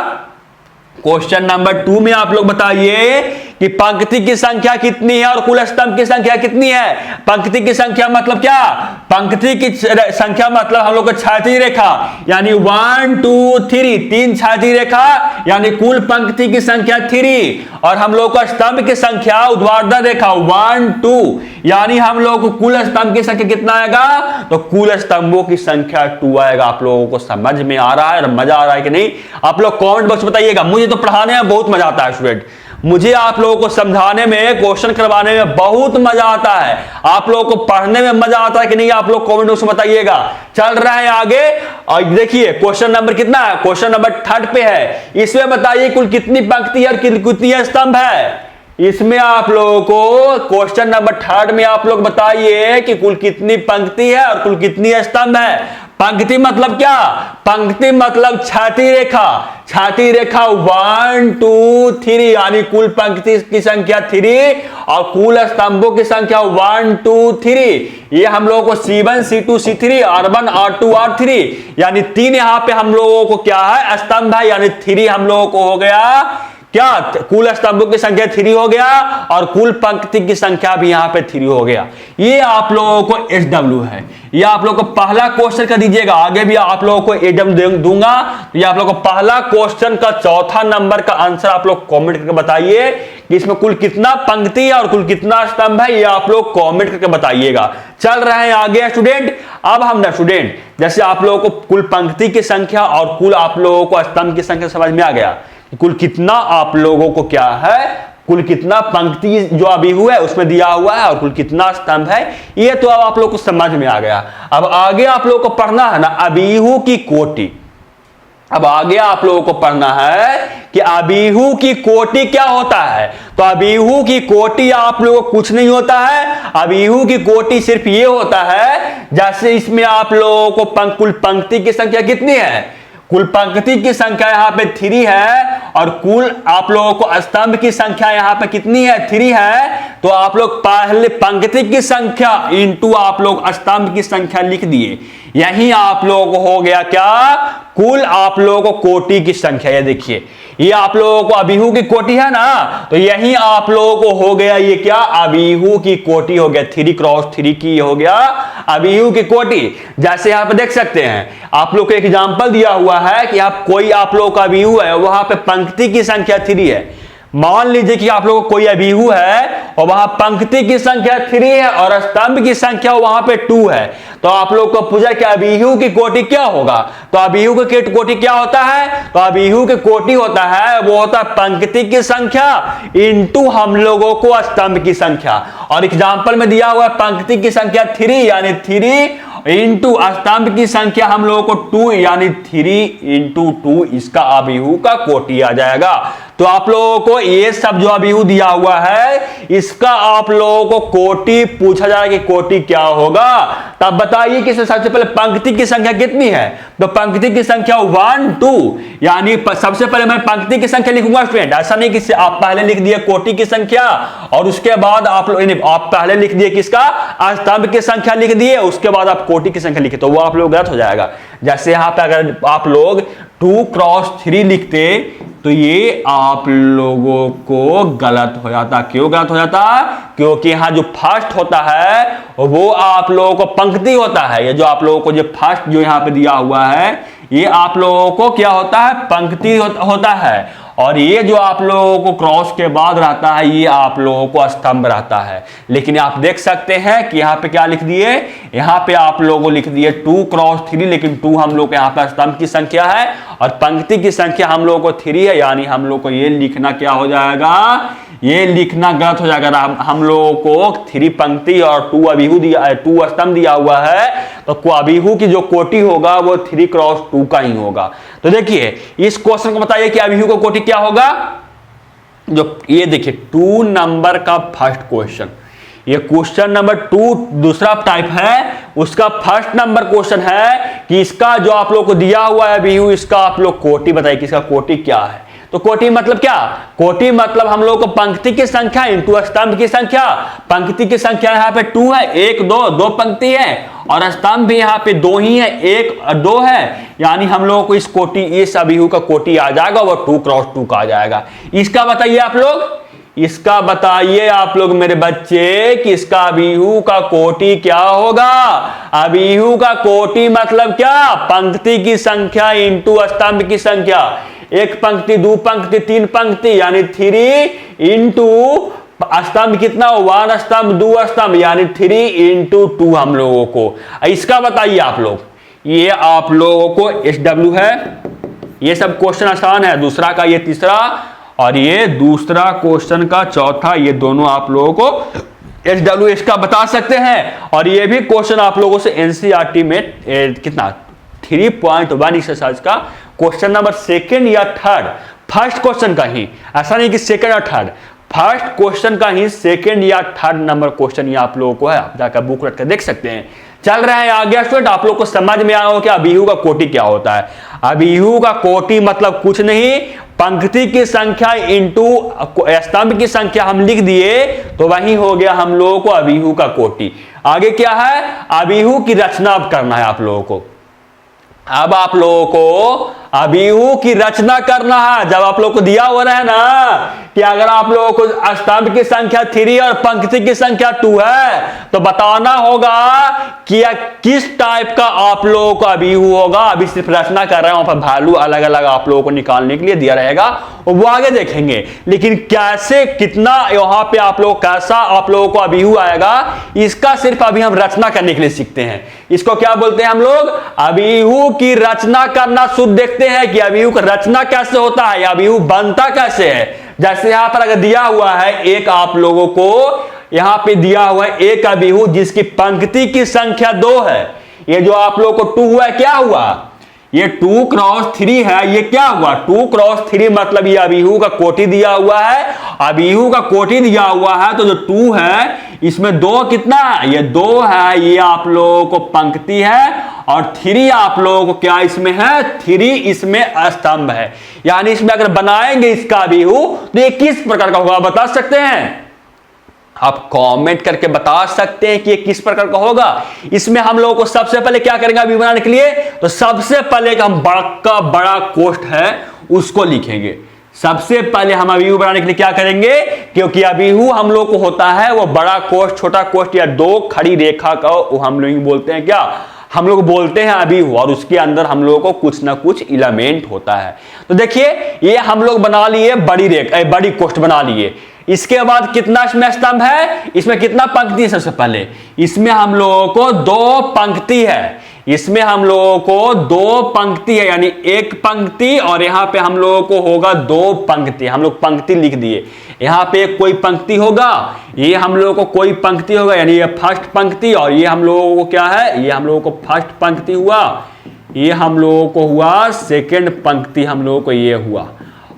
क्वेश्चन नंबर 2 में आप लोग बताइए कि पंक्ति की संख्या कितनी है और कुल स्तंभ की संख्या कितनी है? पंक्ति की संख्या मतलब क्या? पंक्ति की संख्या मतलब हम लोग को क्षैतिज रेखा, यानी 1 2 3, 3 क्षैतिज रेखा, यानी कुल पंक्ति की संख्या 3, और हम लोग को स्तंभ की संख्या ऊर्ध्वाधर रेखा 1 2, यानी हम लोग को कुल स्तंभ की संख्या कितना आएगा? तो कुल स्तंभों की संख्या 2 आएगा। आप लोगों को समझ में आ रहा है और मजा आ रहा है कि नहीं? आप लोग कमेंट बॉक्स बताइएगा। मुझे तो पढ़ाने में बहुत मजा आता है स्टूडेंट, मुझे आप लोगों को समझाने में, क्वेश्चन करवाने में बहुत मजा आता है। आप लोगों को पढ़ने में मजा आता है कि नहीं? आप लोग कमेंट बॉक्स में बताइएगा। चल रहा है आगे, और देखिए क्वेश्चन नंबर कितना है? क्वेश्चन नंबर 3 पे है। इसमें बताइए कुल कितनी पंक्ति है और कितनी स्तंभ है? इसमें आप लोगों को क्वेश्चन नंबर 3 में आप लोग बताइए कि कुल कितनी पंक्ति है और कुल कितनी स्तंभ है। पंक्ति मतलब क्या? पंक्ति मतलब क्षैतिज रेखा, क्षैतिज रेखा 1 2 3, यानी कुल पंक्ति की संख्या 3 और कुल स्तंभों की संख्या 1 2 3। ये हम लोगों को C1 C2 C3 R1 R2 R3, यानी 3 यहां पे हम लोगों को क्या है? स्तंभ है, यानी 3 हम लोगों को हो गया क्या? कुल स्तंभों की संख्या 3 हो गया और कुल पंक्ति की संख्या भी यहां पे 3 हो गया। ये आप लोगों को SW है। ये आप लोगों को पहला क्वेश्चन का दीजिएगा, आगे भी आप लोगों को SW दूंगा। तो ये आप लोगों को पहला क्वेश्चन का चौथा नंबर का आंसर आप लोग कमेंट करके बताइए कि इसमें कुल कितना पंक्ति है और कुल कितना स्तंभ है। ये आप लोग कमेंट करके बताइएगा। चल रहे हैं आगे स्टूडेंट। अब हम ना स्टूडेंट, जैसे आप लोगों को कुल पंक्ति की संख्या और कुल आप लोगों को स्तंभ की संख्या समझ में आ गया, कुल कितना आप लोगों को क्या है? कुल कितना पंक्ति जो अभी हुआ है उसमें दिया हुआ है और कुल कितना स्तंभ है, ये तो अब आप लोग को समझ में आ गया। अब आगे आप लोगों को पढ़ना है ना अबीहू की कोटि। अब आगे आप लोगों को पढ़ना है कि अबीहू की कोटि क्या होता है। तो अबीहू की कोटि आप लोगों को कुछ नहीं होता है। अबीहू की कोटि सिर्फ ये होता है, जैसे इसमें आप लोगों को कुल पंक्ति की संख्या कितनी है? कुल पंक्ति की संख्या यहां पे 3 है और कुल आप लोगों को स्तंभ की संख्या यहां पे कितनी है? 3 है। तो आप लोग पहले पंक्ति की संख्या इंटू आप लोग स्तंभ की संख्या लिख दिए, यही आप लोगों को हो गया क्या? कुल आप लोगों को कोटि की संख्या। ये देखिए, ये आप लोगों को अबीहू की कोटि है ना, तो यही आप लोगों को हो गया ये क्या? अबीहू की कोटि हो गया। 3 क्रॉस 3 की हो गया अबीहू की कोटि। जैसे यहां पे देख सकते हैं, आप लोग को एग्जांपल दिया हुआ है कि आप कोई आप लोग का अबीहू है, वहां पे पंक्ति की संख्या 3 है। मान लीजिए कि आप लोगों को कोई अबीहू है और वहां पंक्ति की संख्या 3 है और स्तंभ की संख्या वहां पे 2 है। तो आप लोग को पूछा कि अबीहू की कोटि क्या होगा? तो अबीहू की कोटि क्या होता है? तो अबीहू की कोटि होता है, वो होता है पंक्ति की संख्या इंटू हम लोगों को स्तंभ की संख्या। और एग्जाम्पल में दिया हुआ है पंक्ति की संख्या 3, यानी 3 इंटू स्तंभ की संख्या हम लोगों को 2, यानी 3 इंटू 2, इसका अबीहू का कोटि आ जाएगा। तो आप लोगों को ये सब जो अबीहू दिया हुआ है, इसका आप लोगों को कोटि पूछा जाए कि कोटि क्या होगा, तब बताइए कि सबसे पहले पंक्ति की संख्या कितनी है? तो पंक्ति की संख्या 1 2, यानी सबसे पहले मैं पंक्ति की संख्या लिखूंगा स्टूडेंट। ऐसा नहीं कि आप पहले लिख दिए कोटि की संख्या और उसके बाद आप पहले लिख दिए किसका? स्तंभ की संख्या लिख दिए, उसके बाद आप कोटि की संख्या लिखे, तो वो आप लोग गलत हो जाएगा। जैसे यहां पे अगर आप लोग 2 क्रॉस 3 लिखते तो ये आप लोगों को गलत हो जाता। क्यों गलत हो जाता? क्योंकि यहां जो फर्स्ट होता है वो आप लोगों को पंक्ति होता है। ये जो आप लोगों को जो फर्स्ट जो यहां पे दिया हुआ है, ये आप लोगों को क्या होता है? पंक्ति होता है। और ये जो आप लोगों को क्रॉस के बाद रहता है, ये आप लोगों को स्तंभ रहता है। लेकिन आप देख सकते हैं कि यहाँ पे क्या लिख दिए? यहाँ पे आप लोगों लिख दिए 2 क्रॉस 3, लेकिन 2 हम लोग यहाँ पे स्तंभ की संख्या है और पंक्ति की संख्या हम लोगों को 3 है, यानी हम लोग को ये लिखना क्या हो जाएगा? ये लिखना गलत हो जाएगा। हम लोगों को 3 पंक्ति और 2 अबीहू दिया, 2 स्तंभ दिया हुआ है, तो अबीहू की जो कोटि होगा वो 3 क्रॉस 2 का ही होगा। तो देखिए इस क्वेश्चन को बताइए कि अबीहू का कोटि क्या होगा। जो ये देखिए 2 नंबर का फर्स्ट क्वेश्चन, ये क्वेश्चन नंबर 2 दूसरा टाइप है, उसका फर्स्ट नंबर क्वेश्चन है कि इसका जो आप लोग को दिया हुआ है अभी इसका आप लोग कोटि बताइए कि इसका कोटि क्या है। तो कोटि मतलब क्या? कोटि मतलब हम लोग को पंक्ति की संख्या इंटू स्तंभ की संख्या। पंक्ति की संख्या यहाँ पे 2 है, 1 2 2 पंक्ति है, और स्तंभ भी यहाँ पे 2 ही है, 1 और 2 है, यानी हम लोगों को इस अभिहू का कोटि आ जाएगा, वो 2 क्रॉस 2 का आ जाएगा। इसका बताइए आप लोग, इसका बताइए आप लोग मेरे बच्चे कि इसका अभिहू का कोटि क्या होगा? अभिहू का कोटि मतलब क्या? पंक्ति की संख्या इंटू स्तंभ की संख्या। 1 पंक्ति 2 पंक्ति 3 पंक्ति यानी 3 इंटू स्तंभ कितना? 1 स्तंभ 2 स्तंभ यानी 3 इंटू 2 हम लोगों को। इसका बताइए आप लोग, ये आप लोगों को SW है, ये सब क्वेश्चन आसान है, दूसरा का ये तीसरा और ये दूसरा क्वेश्चन का चौथा, ये दोनों आप लोगों को SW इसका बता सकते हैं। और ये भी क्वेश्चन आप लोगों से NCERT में कितना 3.1 एक्सरसाइज का क्वेश्चन नंबर 2nd या 3rd, फर्स्ट क्वेश्चन का ही, ऐसा नहीं कि 2nd या 3rd, फर्स्ट क्वेश्चन का ही 2nd या 3rd नंबर क्वेश्चन ये आप लोगों को है, आप जाकर बुक रख कर देख सकते हैं। चल रहा है आगे स्टूडेंट, आप लोग को समझ में आया हो कि अभिहू का कोटि क्या होता है। अभिहू का कोटि मतलब कुछ नहीं, पंक्ति की संख्या इंटू स्तंभ की संख्या हम लिख दिए तो वही हो गया हम लोगों को अभिहू का कोटि। आगे क्या है? अभिहू की रचना करना है आप लोगों को। अब आप लोगों को अभिहू की रचना करना है। जब आप लोग को दिया हो रहा है ना कि अगर आप लोगों को स्तंभ की संख्या 3 और पंक्ति की संख्या 2 है तो बताना होगा कि किस टाइप का आप लोगों को अभिहू होगा। अभी सिर्फ रचना कर रहे हैं, वहां पर वैल्यू अलग अलग आप लोगों को निकालने के लिए दिया रहेगा, वो आगे देखेंगे। लेकिन कैसे कितना वहां पे आप लोग कैसा आप लोगों को अभिहू आएगा, इसका सिर्फ अभी हम रचना करने के लिए सीखते हैं। इसको क्या बोलते हैं हम लोग? अभिहू की रचना करना। शुद्ध देखते हैं कि अभिहू का रचना कैसे होता है या अभिहू बनता कैसे है। जैसे यहां पर अगर दिया हुआ है एक, आप लोगों को यहां पे दिया हुआ है एक अभिहू जिसकी पंक्ति की संख्या 2 है। ये जो आप लोगों को 2 हुआ, क्या हुआ? ये 2 क्रॉस 3 है। ये क्या हुआ? 2 क्रॉस 3 मतलब ये अभिहू का कोटि दिया हुआ है। अभिहू का कोटि दिया हुआ है तो जो 2 है इसमें 2 कितना है? ये 2 है, ये आप लोगों को पंक्ति है, और 3 आप लोगों को क्या इसमें है? 3 इसमें स्तंभ है। यानी इसमें अगर बनाएंगे इसका अभिहू तो ये किस प्रकार का होगा बता सकते हैं? आप कमेंट करके बता सकते हैं कि ये किस प्रकार का होगा। इसमें हम लोगों को सबसे पहले क्या करेंगे अभिहू बनाने के लिए? तो सबसे पहले हम बड़ा कोष्ठ है उसको लिखेंगे। सबसे पहले हम अभिहू बनाने के लिए क्या करेंगे? क्योंकि अभिहू हम लोग को होता है वो बड़ा कोष्ठ, छोटा कोष्ठ या 2 खड़ी रेखा का, वो हम लोग बोलते हैं क्या? हम लोग बोलते हैं अभिहू, और उसके अंदर हम लोगों को कुछ ना कुछ एलिमेंट होता है। तो देखिए ये हम लोग बना लिए बड़ी रेखा, बड़ी कोष्ठ बना लिए। इसके बाद कितना इसमें स्तंभ है? इसमें कितना पंक्ति है? सबसे पहले इसमें हम लोगों को 2 पंक्ति है। इसमें हम लोगों को 2 पंक्ति है, यानी 1 पंक्ति और यहां पे हम लोगों को होगा 2 पंक्ति। हम लोग पंक्ति लिख दिए। यहां पे कोई पंक्ति होगा, ये हम लोगों को कोई पंक्ति होगा, यानी ये फर्स्ट पंक्ति, और ये हम लोगों को क्या है? ये हम लोगों को फर्स्ट पंक्ति हुआ, ये हम लोगों को हुआ सेकंड पंक्ति, हम लोगों को ये हुआ।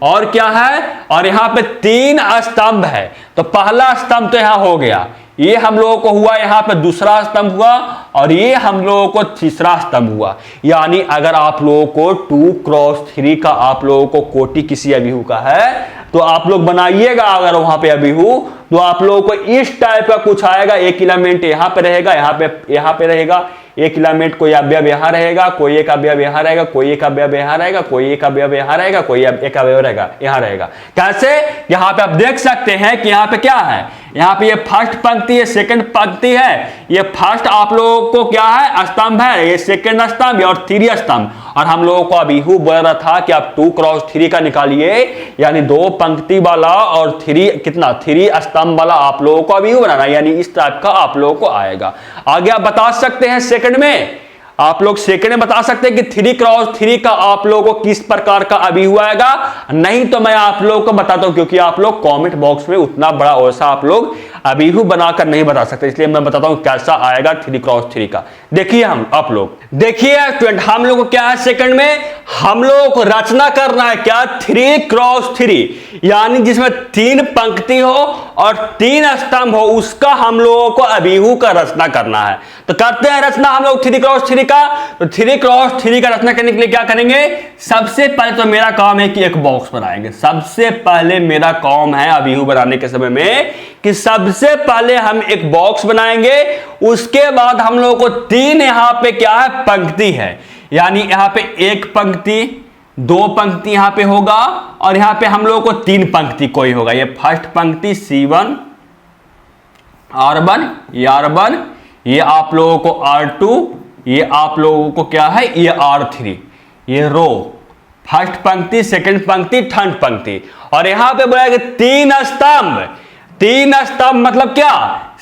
और क्या है? और यहां पे 3 स्तंभ है। तो पहला स्तंभ तो यहां हो गया, ये हम लोगों को हुआ, यहां पे दूसरा स्तंभ हुआ, और ये हम लोगों को तीसरा स्तंभ हुआ। यानी अगर आप लोगों को 2 क्रॉस 3 का आप लोगों को कोटि किसी अभिहू का है तो आप लोग बनाइएगा। अगर वहां पे अभिहू तो आप लोगों को इस टाइप का कुछ आएगा। एक एलिमेंट यहां पे रहेगा, यहां पे रहेगा, एक एलिमेंट कोई अवयव यहां रहेगा, कोई एक अवयव यहां रहेगा, कोई एक अवयव यहां रहेगा, कोई एक अवयव यहां रहेगा, कोई एक अवयव रहेगा यहां रहेगा। कैसे? यहां पे आप देख सकते हैं कि यहां पे क्या है? यहां पे ये फर्स्ट पंक्ति है, सेकंड पंक्ति है। ये फर्स्ट आप लोगों को क्या है? स्तंभ है, ये सेकंड स्तंभ और 3 स्तंभ। और हम लोगों को अभिहू बोल रहा था कि आप 2 क्रॉस 3 का निकालिए, यानी 2 पंक्ति वाला और 3 कितना? 3 स्तंभ वाला आप लोगों को अभिहू बनाना, यानी इस टाइप का आप लोगों को आएगा। आगे आप बता सकते हैं सेकंड में, आप लोग सेकंड में बता सकते हैं कि 3 क्रॉस 3 का आप लोगों को किस प्रकार का अभिहू आएगा। नहीं तो मैं आप लोगों को बताता हूं, क्योंकि आप लोग कमेंट बॉक्स में उतना बड़ा वैसा आप लोग अभिहू बनाकर नहीं बता सकते, इसलिए मैं बताता हूं कैसा आएगा 3 क्रॉस 3 का। देखिए आप लोग देखिए स्टूडेंट, हम लोग को क्या है सेकंड में? हम लोगों को रचना करना है क्या, 3x3, यानी जिसमें 3 पंक्ति हो और 3 स्तंभ हो, उसका हम लोगों को अभिहू का रचना करना है। तो करते हैं रचना हम लोग 3x3 का। तो 3x3 का रचना करने के लिए क्या करेंगे, सबसे पहले तो मेरा काम है कि एक बॉक्स बनाएंगे। सबसे पहले मेरा काम है अभिहू बनाने के समय में कि सबसे पहले हम एक बॉक्स बनाएंगे, उसके बाद हम लोगों को 3 यहां पे क्या है, पंक्ति है, यानी यहां पे 1 पंक्ति, 2 पंक्ति यहां पे होगा और यहां पे हम लोगों को 3 पंक्ति कोई होगा। ये फर्स्ट पंक्ति C1 R1, ये R1, ये आप लोगों को R2, ये आप लोगों को क्या है, ये R3, ये रो, फर्स्ट पंक्ति, सेकंड पंक्ति, थर्ड पंक्ति। और यहां पे बोला 3 स्तंभ। 3 स्तंभ मतलब क्या,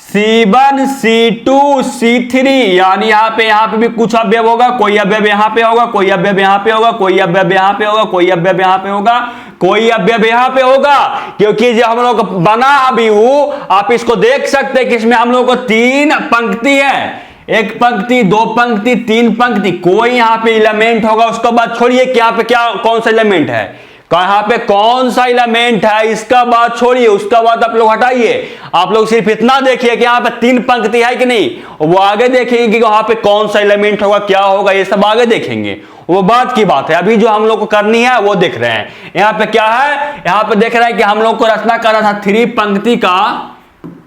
C1 C2 C3, यानी यहां पे भी कुछ अवयव होगा, कोई अवयव यहां पे होगा, कोई अवयव यहां पे होगा, कोई अवयव यहां पे होगा, कोई अवयव यहां पे होगा, कोई अवयव यहां पे होगा। क्योंकि जो हम लोग बना अभिहू, आप इसको देख सकते हैं कि इसमें हम लोग को 3 पंक्ति है, 1 पंक्ति, 2 पंक्ति, 3 पंक्ति, कोई यहां पे एलिमेंट होगा। उसके बाद छोड़िए कि यहां पे क्या कौन सा एलिमेंट है, कहां पे कौन सा एलिमेंट है, इसका बात छोड़िए, उसका बात आप लोग हटाइए। आप लोग सिर्फ इतना देखिए कि यहां पे 3 पंक्ति है कि नहीं, वो आगे देखेंगे कि वहां पे कौन सा एलिमेंट होगा, क्या होगा, ये सब आगे देखेंगे, वो बात की बात है। अभी जो हम लोग को करनी है वो देख रहे हैं। यहां पे क्या है, यहां पे देख रहे हैं कि हम लोग को रचना करना था 3 पंक्ति का,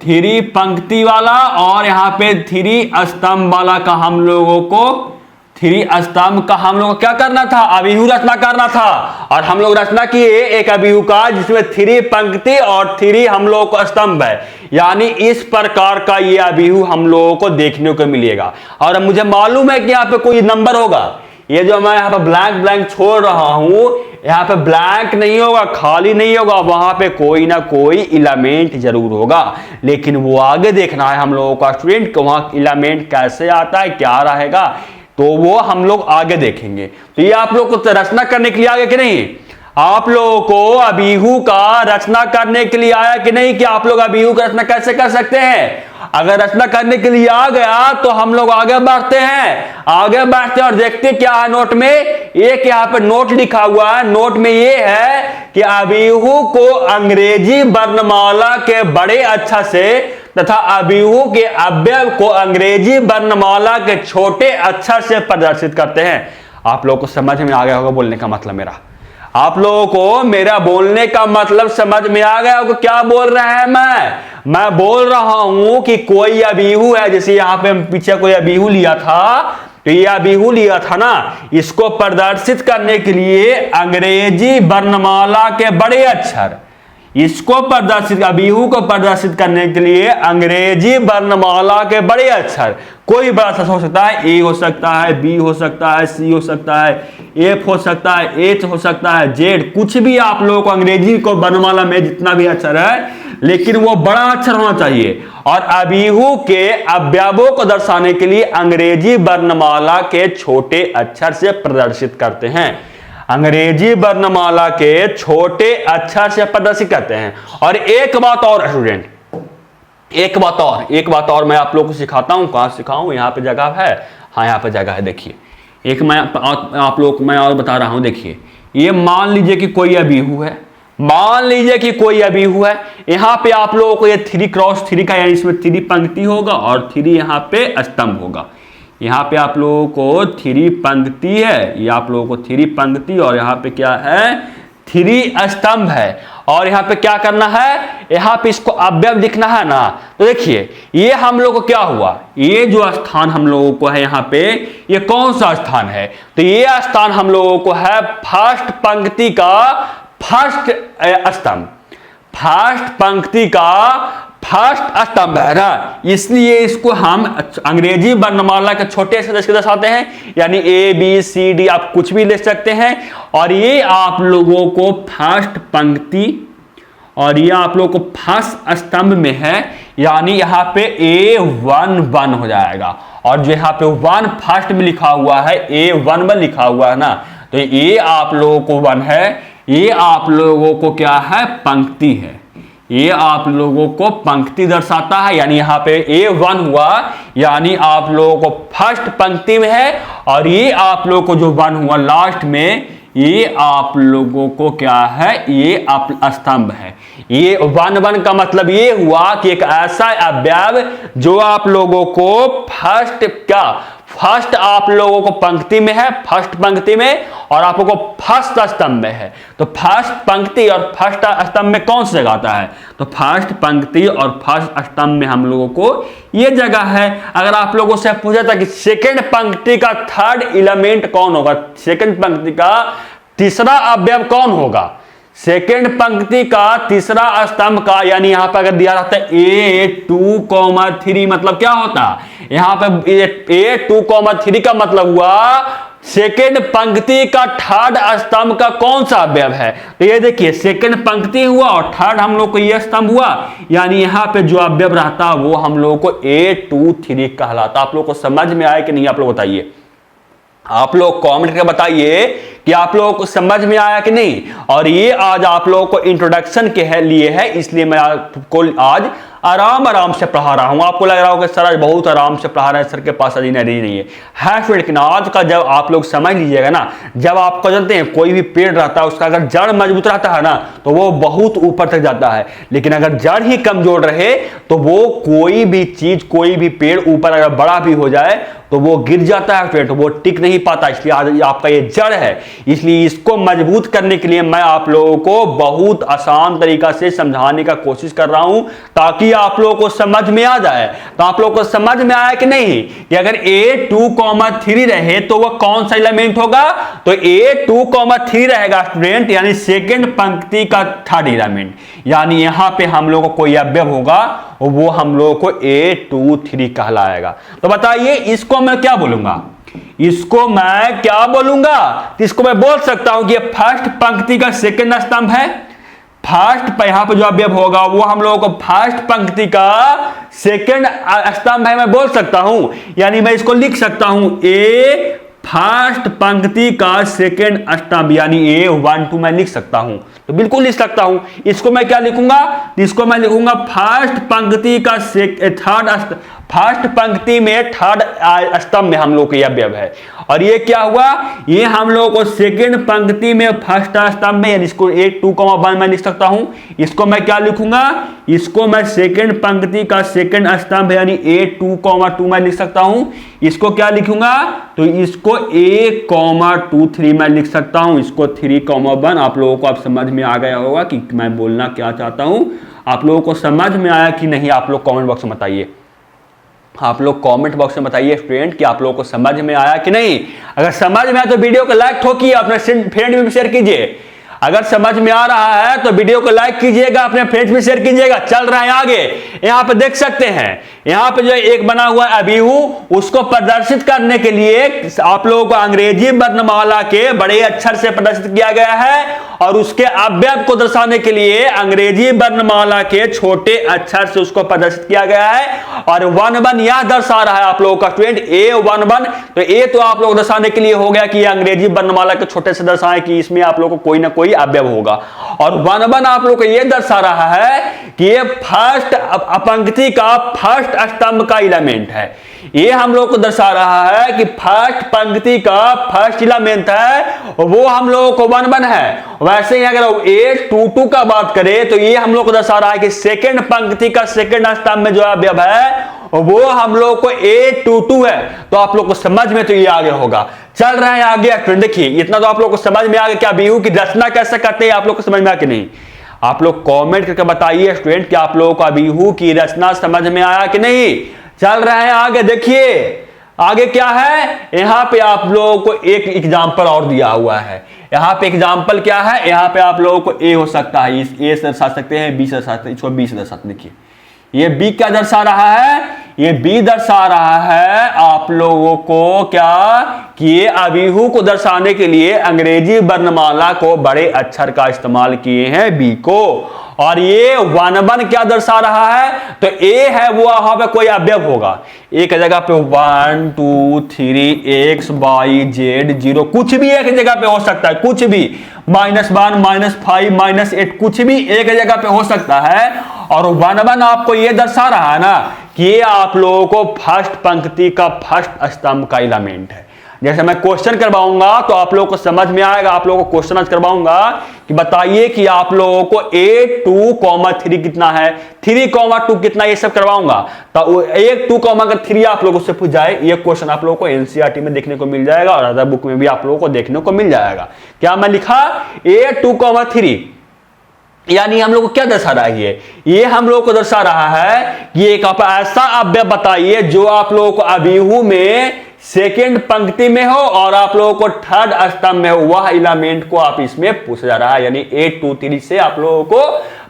3 पंक्ति वाला, और यहां पे 3 स्तंभ वाला का हम लोगों को 3 स्तंभ का हम लोग क्या करना था, अभिहू रचना करना था। और हम लोग रचना किए एक अभिहू का जिसमें 3 पंक्ति और 3 हम लोगों को स्तंभ है, यानी इस प्रकार का ये अभिहू हम लोगों को देखने को मिलेगा। और मुझे मालूम है कि यहाँ पे कोई नंबर होगा, ये जो मैं यहाँ पे ब्लैंक छोड़ रहा हूं, यहाँ पे ब्लैंक नहीं होगा, खाली नहीं होगा, वहां पे कोई ना कोई एलिमेंट जरूर होगा। लेकिन वो आगे देखना है हम लोगों का स्टूडेंट, वहां एलिमेंट कैसे आता है, क्या रहेगा, तो वो हम लोग आगे देखेंगे। तो ये आप लोग को रचना करने के लिए आगे कि नहीं, आप लोगों को अभिहू का रचना करने के लिए आया कि नहीं, कि आप लोग अभिहू का रचना कैसे कर सकते हैं। अगर रचना करने के लिए आ गया तो हम लोग आगे बढ़ते हैं, आगे बढ़ते हैं और देखते क्या है नोट में। एक यहाँ पे नोट लिखा हुआ है, नोट में ये है कि अभिहू को अंग्रेजी वर्णमाला के बड़े अक्षर से तथा अभिहू के अवयव को अंग्रेजी वर्णमाला के छोटे अक्षर से प्रदर्शित करते हैं। आप लोगों को समझ में आ गया होगा बोलने का मतलब मेरा, आप लोगों को मेरा बोलने का मतलब समझ में आ गया होगा। क्या बोल रहे हैं, मैं बोल रहा हूं कि कोई अभिहू है, जैसे यहां पे पीछे कोई अभिहू लिया था, तो ये अभिहू लिया था ना, इसको प्रदर्शित करने के लिए अंग्रेजी वर्णमाला के बड़े अक्षर, इसको प्रदर्शित अभिहू को प्रदर्शित करने के लिए अंग्रेजी वर्णमाला के बड़े अक्षर, कोई बड़ा अक्षर हो सकता है, ए हो सकता है, बी हो सकता है, सी हो सकता है, एफ हो सकता है, एच हो सकता है, जेड, कुछ भी आप लोगों को अंग्रेजी को वर्णमाला में जितना भी अक्षर है, लेकिन वो बड़ा अक्षर होना चाहिए। और अभिहू के अवयवों को दर्शाने के लिए अंग्रेजी वर्णमाला के छोटे अक्षर से प्रदर्शित करते हैं, अंग्रेजी वर्णमाला के छोटे अक्षर से प्रदर्शित करते हैं। और एक बात और स्टूडेंट, एक बात और मैं आप लोगों को सिखाता हूं, कहां सिखाऊं, यहाँ पे जगह है, हाँ यहाँ पे जगह है। देखिए एक मैं आप लोग मैं और बता रहा हूं, देखिए ये मान लीजिए कि कोई अभिहू है, मान लीजिए कि कोई अभिहू है, यहाँ पे आप लोगों को ये 3x3 का, यानी इसमें 3 पंक्ति होगा और 3 यहाँ पे स्तंभ होगा। यहाँ पे आप लोगों को 3 पंक्ति है, ये आप लोगों को 3 पंक्ति और यहाँ पे क्या है 3 स्तंभ है। और यहाँ पे क्या करना है, यहाँ पे इसको अवयव लिखना है ना। तो देखिए ये हम लोग को क्या हुआ, ये जो स्थान हम लोगों को है यहाँ पे, ये कौन सा स्थान है, तो ये स्थान हम लोगों को है फर्स्ट पंक्ति का फर्स्ट स्तंभ, फर्स्ट पंक्ति का फर्स्ट स्तंभ है ना, इसलिए इसको हम अंग्रेजी वर्णमाला के छोटे अक्षर से दर्शाते हैं, यानी ए बी सी डी आप कुछ भी ले सकते हैं। और ये आप लोगों को फर्स्ट पंक्ति और ये आप लोगों को फर्स्ट स्तंभ में है, यानी यहाँ पे A11 हो जाएगा। और जो यहाँ पे 1 फर्स्ट में लिखा हुआ है, A11 लिखा हुआ है ना, तो ये आप लोगों को 1 है, ये आप लोगों को क्या है पंक्ति है, ये आप लोगों को पंक्ति दर्शाता है, यानी यहाँ पे A1 हुआ, यानी आप लोगों को फर्स्ट पंक्ति में है, और ये आप लोगों को जो 1 हुआ लास्ट में, ये आप लोगों को क्या है, ये स्तंभ है। ये 1 का मतलब ये हुआ कि एक ऐसा अवयव जो आप लोगों को फर्स्ट आप लोगों को पंक्ति में है, फर्स्ट पंक्ति में, और आप लोगों को फर्स्ट स्तंभ में है। तो फर्स्ट पंक्ति और फर्स्ट स्तंभ में कौन सी जगह आता है, तो फर्स्ट पंक्ति और फर्स्ट स्तंभ में हम लोगों को ये जगह है। अगर आप लोगों से पूछा था कि सेकंड पंक्ति का थर्ड एलिमेंट कौन होगा, सेकंड पंक्ति का तीसरा अवयव कौन होगा, सेकंड पंक्ति का तीसरा स्तंभ का, यानी यहां पर अगर दिया रहता है A2,3 मतलब क्या होता है, यहां पर A2,3 का मतलब हुआ सेकंड पंक्ति का थर्ड स्तंभ का कौन सा अवयव है। तो ये देखिए सेकंड पंक्ति हुआ और थर्ड हम लोग को ये स्तंभ हुआ, यानी यहां पे जो अवयव रहता वो हम लोग को A2,3 कहलाता। आप लोग को समझ में आया कि नहीं, आप लोग बताइए, आप लोग कमेंट करके बताइए कि आप लोगों को समझ में आया कि नहीं। और ये आज आप लोगों को इंट्रोडक्शन के लिए है, इसलिए मैं आपको आज आराम से पढ़ा रहा हूं। आपको लग रहा होगा सर आज बहुत आराम से पढ़ा रहे हैं, सर के पास आज एनर्जी नहीं है फिर, लेकिन आज का जब आप लोग समझ लीजिएगा ना, जब आपको जानते हैं कोई भी पेड़ रहता है उसका अगर जड़ मजबूत रहता है ना तो वो बहुत ऊपर तक जाता है, लेकिन अगर जड़ ही कमजोर रहे तो वो कोई भी चीज, कोई भी पेड़ ऊपर अगर बड़ा भी हो जाए तो वो गिर जाता है पेड़, तो वो टिक नहीं पाता। इसलिए आज आपका ये जड़ है, इसलिए इसको मजबूत करने के लिए मैं आप लोगों को बहुत आसान तरीका से समझाने का कोशिश कर रहा हूं ताकि आप लोगों को समझ में आ जाए। तो आप लोगों को समझ में आया कि नहीं कि अगर A2,3 रहे तो वह कौन सा एलिमेंट होगा, तो A2,3 रहेगा स्टूडेंट, यानी सेकंड पंक्ति का थर्ड एलिमेंट, यानी यहां पे हम लोगों को कोई अवयव होगा वो हम लोगों को A2,3 कहलाएगा। तो बताइए इसको मैं क्या बोलूंगा, इसको मैं क्या बोलूंगा, इसको मैं बोल सकता हूं कि फर्स्ट पंक्ति का सेकंड स्तंभ है। फर्स्ट पे यहां पर जो अवयव होगा वो हम लोगों को फर्स्ट पंक्ति का सेकंड स्तंभ है, मैं बोल सकता हूं, यानी मैं इसको लिख सकता हूं A फर्स्ट पंक्ति का सेकंड स्तंभ, यानी A12 मैं लिख सकता हूं, तो बिल्कुल लिख सकता हूं। इसको मैं क्या लिखूंगा, इसको मैं लिखूंगा फर्स्ट पंक्ति का थर्ड, फर्स्ट पंक्ति में थर्ड स्तंभ में हम लोग का अवयव है। और ये क्या हुआ, ये हम लोग को सेकंड पंक्ति में फर्स्ट स्तंभ में, यानी इसको A2,1 मैं लिख सकता हूं। इसको मैं क्या लिखूंगा, इसको मैं सेकंड पंक्ति का सेकंड स्तंभ यानी A2,2 मैं लिख सकता हूं। इसको क्या लिखूंगा, तो इसको A,23 मैं लिख सकता हूं। इसको 3,1 आप लोगों को आप समझ में आ गया होगा कि मैं बोलना क्या चाहता हूं। आप लोगों को समझ में आया कि नहीं, आप लोग कमेंट बॉक्स में बताइए, आप लोग कमेंट बॉक्स में बताइए स्टूडेंट कि आप लोगों को समझ में आया कि नहीं। अगर समझ में आया तो वीडियो को लाइक ठोकिए, अपने फ्रेंड में भी शेयर कीजिए। अगर समझ में आ रहा है तो वीडियो को लाइक कीजिएगा, अपने फ्रेंड्स में शेयर कीजिएगा। चल रहा है आगे, यहाँ पे देख सकते हैं, यहाँ पे जो एक बना हुआ है अबीहू, उसको प्रदर्शित करने के लिए आप लोगों को अंग्रेजी वर्णमाला के बड़े अक्षर से प्रदर्शित किया गया है, और उसके अवयव को दर्शाने के लिए अंग्रेजी वर्णमाला के छोटे अक्षर से उसको प्रदर्शित किया गया है। और 1 यह दर्शा रहा है आप लोगों का स्टूडेंट A11, तो A तो आप लोग दर्शाने के लिए हो गया कि अंग्रेजी वर्णमाला के छोटे से दर्शाएं कि इसमें आप लोग को कोई ना कोई अवयव होगा। और 1 आप लोग को यह दर्शा रहा है कि ये फर्स्ट पंक्ति का फर्स्ट स्तंभ का एलिमेंट है। ये हम लोग को दर्शा रहा है कि फर्स्ट पंक्ति का फर्स्ट एलिमेंट है, वो हम लोगों को 1 है। वैसे ही अगर A22 का बात करें तो ये हम लोग को दर्शा रहा है कि सेकंड पंक्ति का सेकंड स्तंभ में जो अवयव है वो हम लोग को A22 है। तो आप लोग को समझ में तो ये आगे होगा। चल रहा है आगे, देखिए इतना तो आप लोग को समझ में आ गया क्या बिहू की रचना कैसे करते हैं, आप लोग को समझ में आया कि नहीं। आप लोग कमेंट करके बताइए स्टूडेंट कि आप लोगों को बिहू की रचना समझ में आया कि नहीं। चल रहा है आगे, देखिए आगे क्या है, यहां पे आप लोगों को एक एग्जांपल और दिया हुआ है। यहां पे एग्जांपल क्या है, यहां पे आप लोगों को ए हो सकता है, ए से दर्शा सकते हैं, बी से दर्शा सकते हैं, इसको बी से दर्शा सकते हैं। देखिए ये बी क्या दर्शा रहा है, ये बी दर्शा रहा है आप लोगों को क्या कि ये अबीहू को दर्शाने के लिए अंग्रेजी वर्णमाला को बड़े अक्षर का इस्तेमाल किए हैं बी को। और ये वन क्या दर्शा रहा है, तो ए है वो यहां पे कोई अवयव होगा, एक जगह पे 1 2 3 एक्स वाई जेड 0 कुछ भी एक जगह पे हो सकता है, कुछ भी -1 -5 -8 कुछ भी एक जगह पे हो सकता है। और वन आपको ये दर्शा रहा है ना कि ये आप लोगों को फर्स्ट पंक्ति का फर्स्ट स्तंभ का एलिमेंट है। जैसे मैं क्वेश्चन करवाऊंगा तो आप लोगों को समझ में आएगा, आप लोगों को क्वेश्चन आज करवाऊंगा कि बताइए कि आप लोगों को 2, 3 कितना है, 3, 2 कितना, ये सब करवाऊंगा। तो 2, 3 आप लोगों से पूछ जाए, ये क्वेश्चन आप लोगों को एनसीईआरटी में देखने को मिल जाएगा और अदर बुक में भी आप लोगों को देखने को मिल जाएगा। क्या मैं लिखा 2, 3 यानी हम लोग को क्या दर्शा रहा है, ये हम लोग को दर्शा रहा है कि एक आप ऐसा अवयव बताइए जो आप लोगों को अबीहू में सेकेंड पंक्ति में हो और आप लोगों को थर्ड स्तंभ में हो, वह एलिमेंट को आप इसमें पूछा जा रहा है, यानी 8 2 3 से आप लोगों को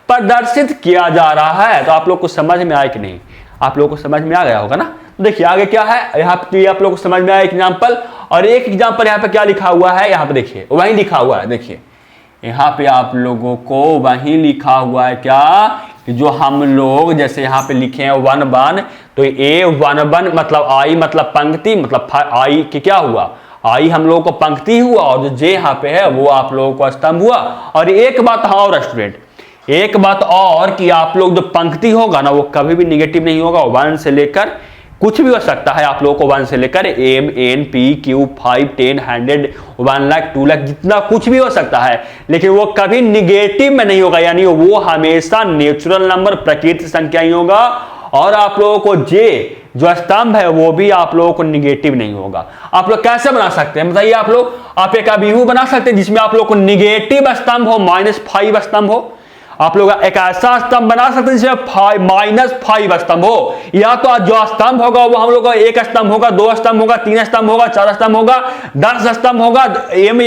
प्रदर्शित किया जा रहा है। तो आप लोग को समझ में आया कि नहीं, आप लोगों को समझ में आ गया होगा ना। देखिए आगे क्या है, यहाँ पे आप लोगों को समझ में आया एग्जाम्पल, और एक एग्जाम्पल यहाँ पे क्या लिखा हुआ है, यहाँ पे देखिए वही लिखा हुआ है, देखिए यहाँ पे आप लोगों को वही लिखा हुआ है क्या कि जो हम लोग जैसे यहाँ पे लिखे हैं 1 तो A1 मतलब आई मतलब पंक्ति, मतलब आई कि क्या हुआ, आई हम लोगों को पंक्ति हुआ और जो जे यहाँ पे है वो आप लोगों को स्तंभ हुआ। और एक बात हाँ और स्टूडेंट, एक बात और कि आप लोग जो पंक्ति होगा ना वो कभी भी निगेटिव नहीं होगा, 1 से लेकर कुछ भी हो सकता है, आप लोगों को 1 से लेकर M N P Q 5 10 100 1 lakh 2 lakh जितना कुछ भी हो सकता है, लेकिन वो कभी निगेटिव में नहीं होगा, यानी वो हमेशा नेचुरल नंबर प्राकृतिक संख्या ही होगा। और आप लोगों को जे जो स्तंभ है वो भी आप लोगों को निगेटिव नहीं होगा। आप लोग कैसे बना सकते हैं बताइए, आप एक अबीहू बना सकते हैं जिसमें आप लोग को निगेटिव स्तंभ हो, -5 स्तंभ हो। आप लोग एक ऐसा स्तंभ बना सकते हैं जिसमें -5 स्तंभ हो, या तो जो स्तंभ होगा वो हम लोग का 1 स्तंभ होगा, 2 स्तंभ होगा, 3 स्तंभ होगा, 4 स्तंभ होगा, 10 स्तंभ होगा, M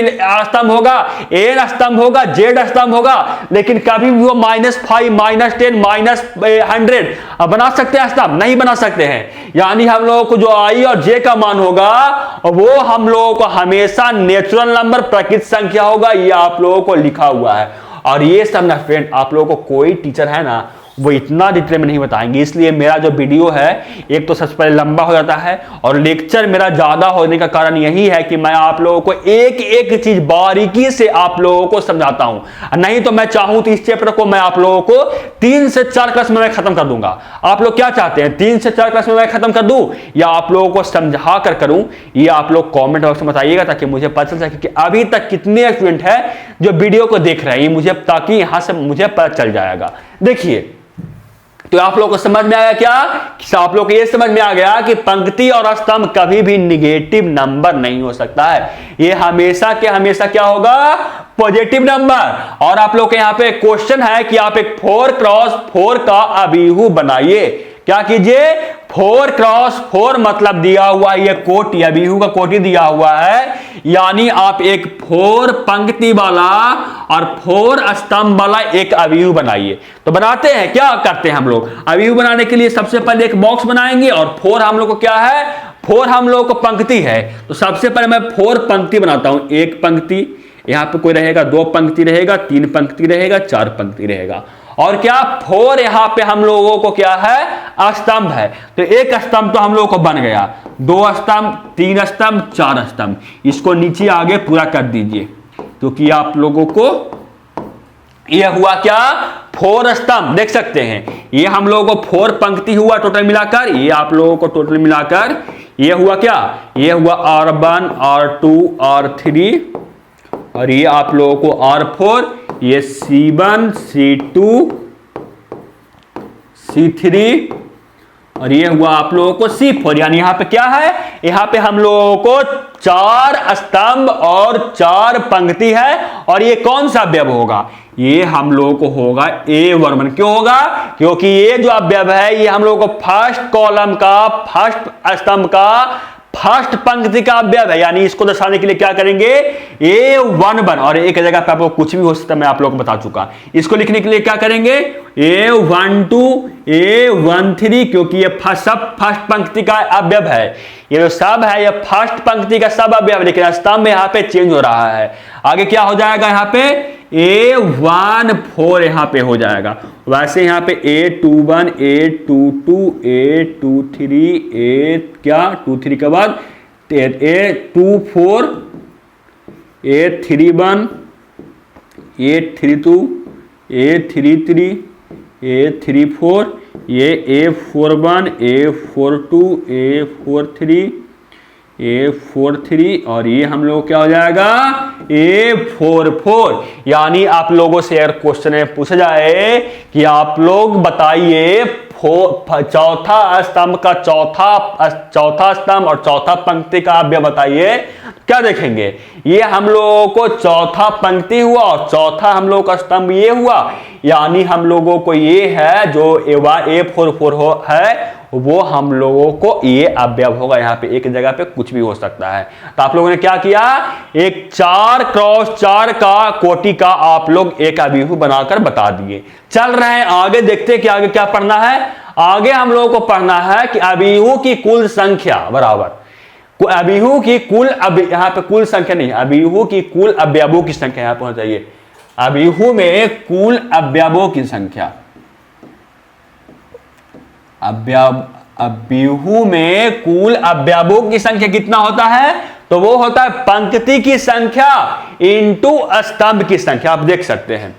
स्तंभ होगा, N स्तंभ होगा, Z स्तंभ होगा, लेकिन कभी भी वो -5 -10 -100 बना सकते हैं स्तंभ नहीं बना सकते हैं। यानी हम लोगों को जो I और J का मान होगा वो हम लोगों को हमेशा नेचुरल नंबर प्राकृतिक संख्या होगा, ये आप लोगों को लिखा हुआ है। और ये सब ना फ्रेंड आप लोगों को कोई टीचर है ना वो इतना डिटेल में नहीं बताएंगे, इसलिए मेरा जो वीडियो है एक तो सबसे पहले लंबा हो जाता है और लेक्चर मेरा ज्यादा होने का कारण यही है कि मैं आप लोगों को एक एक चीज बारीकी से आप लोगों को समझाता हूं। नहीं तो मैं चाहूं तो इस चैप्टर को मैं आप लोगों को 3 से 4 क्लास में मैं खत्म कर दूंगा। आप लोग क्या चाहते हैं, 3 से 4 क्लास में मैं खत्म कर दूं या आप लोगों को समझा कर करूं, ये आप लोग कॉमेंट बॉक्स में बताइएगा ताकि मुझे पता चल सके कि अभी तक कितने स्टूडेंट है जो वीडियो को देख रहे हैं, ये मुझे ताकि यहां से मुझे पता चल जाएगा। देखिए तो आप लोगों को समझ में आया क्या, आप लोग को ये समझ में आ गया कि पंक्ति और स्तंभ कभी भी निगेटिव नंबर नहीं हो सकता है, ये हमेशा के हमेशा क्या होगा पॉजिटिव नंबर। और आप लोग के यहाँ पे क्वेश्चन है कि आप एक 4x4 का अबीहू बनाइए। क्या कीजिए 4x4 मतलब दिया हुआ ये कोटि, अबीहू का कोटि दिया हुआ है, यानी आप एक 4 पंक्ति वाला और 4 स्तंभ वाला एक अबीहू बनाइए। तो बनाते हैं, क्या करते हैं हम लोग अबीहू बनाने के लिए सबसे पहले एक बॉक्स बनाएंगे और 4 हम लोग को क्या है, 4 हम लोग को पंक्ति है। तो सबसे पहले मैं 4 पंक्ति बनाता हूं, एक पंक्ति यहां पे कोई रहेगा, 2 पंक्ति रहेगा, 3 पंक्ति रहेगा, 4 पंक्ति रहेगा, और क्या 4 यहां पे हम लोगों को क्या है स्तंभ है। तो एक स्तंभ तो हम लोगों को बन गया, 2 स्तंभ, 3 स्तंभ, 4 स्तंभ। इसको नीचे आगे पूरा कर दीजिए क्योंकि आप लोगों को यह हुआ क्या 4 स्तंभ देख सकते हैं। ये हम लोगों को 4 पंक्ति हुआ टोटल मिलाकर, ये आप लोगों को टोटल मिलाकर ये हुआ क्या, ये हुआ R1 R2 R3 और ये आप लोगों को R4, ये C1 C2 C3 और ये हुआ आप लोगों को C4। यानी यहां पे क्या है, यहां पे हम लोगों को 4 स्तंभ और 4 पंक्ति है। और ये कौन सा अवयव होगा, ये हम लोगों को होगा A1। क्यों होगा, क्योंकि ये जो अवयव है ये हम लोगों को फर्स्ट कॉलम का फर्स्ट स्तंभ का फर्स्ट पंक्ति का अवयव है, यानी इसको दर्शाने के लिए क्या करेंगे, A11 और एक जगह पे आपको कुछ भी हो सकता है, मैं आप लोगों को बता चुका। इसको लिखने के लिए क्या करेंगे, A12 A13, क्योंकि ये सब फर्स्ट पंक्ति का अवयव है, ये जो सब है ये फर्स्ट पंक्ति का सब अवयव, लेकिन स्तंभ यहाँ पे चेंज हो रहा है। आगे क्या हो जाएगा, यहाँ पे A14 यहाँ पे हो जाएगा। वैसे यहाँ पे A21 A22 A23 A23 के बाद A24 A31 A32 A33 A34, ये A41 A42 A43 A43 और ये हम लोग क्या हो जाएगा A44। यानी आप लोगों से यार क्वेश्चन है पूछा जाए कि आप लोग बताइए चौथा स्तंभ का चौथा स्तंभ और चौथा पंक्ति का अवयव बताइए, क्या देखेंगे, ये हम लोगों को चौथा पंक्ति हुआ और चौथा हम लोगों का स्तंभ ये हुआ, यानी हम लोगों को ये है जो A44 है वो हम लोगों को ये अवयव होगा। यहाँ पे एक जगह पे कुछ भी हो सकता है। तो आप लोगों ने क्या किया, एक 4x4 का कोटि का आप लोग एक अभिहू बनाकर बता दिए। चल रहे हैं आगे, देखते हैं कि आगे क्या पढ़ना है। आगे हम लोगों को पढ़ना है कि अभिहू की कुल संख्या बराबर अभिहू की कुल, यहाँ पे कुल संख्या नहीं, अभिहू की कुल अवयवों की संख्या यहाँ पर होना चाहिए। अभिहू में कुल अवयवों की संख्या, अभिहू में कुल अवयवों की संख्या कितना होता है, तो वो होता है पंक्ति की संख्या इंटू स्तंभ की संख्या। आप देख सकते हैं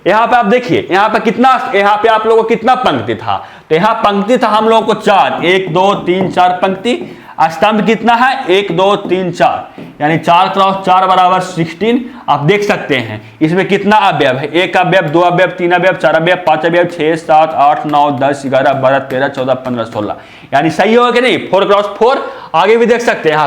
यहां पे, आप देखिए यहां पे कितना, यहां पे आप लोगों को कितना पंक्ति था, तो यहां पंक्ति था हम लोगों को 4, 1 2 3 4 पंक्ति। स्तंभ कितना है 1 2 3 4, यानी 4x4 बराबर 16। आप देख सकते हैं इसमें कितना अवयव है, 1 अवयव 2 अवयव 3 अवयव 4 अवयव 5 अवयव 6 7 8 9 10 11 12 13 14 15 16, यानी सही होगा कि नहीं, 4x4। आगे भी देख सकते हैं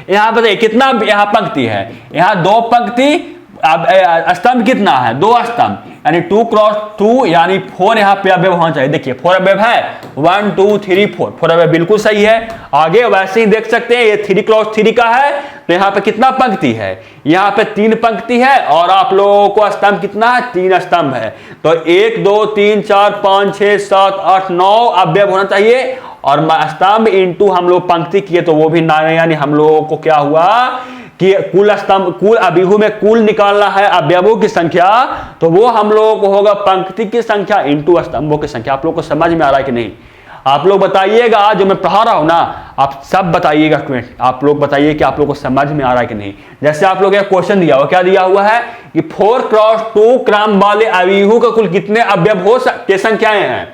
यहाँ पे कितना यहाँ पंक्ति है, यहाँ 2 पंक्ति, स्तंभ कितना है 2 स्तंभ, यानी 2x2 यानी 4 यहाँ पे अवयव होना चाहिए। देखिए 4 अवयव है 1 2 3 4 अवयव बिल्कुल सही है। आगे वैसे ही देख सकते हैं ये 3x3 का है, तो यहाँ पे कितना पंक्ति है, यहाँ पे 3 पंक्ति है और आप लोगों को स्तंभ कितना है 3 स्तंभ है, तो 1 2 3 4 5 6 7 8 9 अवयव होना चाहिए। और स्तंभ इंटू हम लोग पंक्ति किए तो वो भी 9, यानी हम लोगों को क्या हुआ कि कुल स्तंभ, कुल अभिहू में कुल निकालना है अवयवों की संख्या, तो वो हम लोगों को होगा पंक्ति की संख्या इंटू स्तंभों की संख्या। आप लोग को समझ में आ रहा है कि नहीं, आप लोग बताइएगा, जो मैं पढ़ा रहा हूं ना आप सब बताइएगा कमेंट, आप लोग बताइए कि आप लोग को समझ में आ रहा है कि नहीं। जैसे आप लोग क्वेश्चन दिया हुआ, क्या दिया हुआ है कि 4x2 क्रम वाले अभिहू का कुल कितने अवयव हो सकते संख्याएं हैं।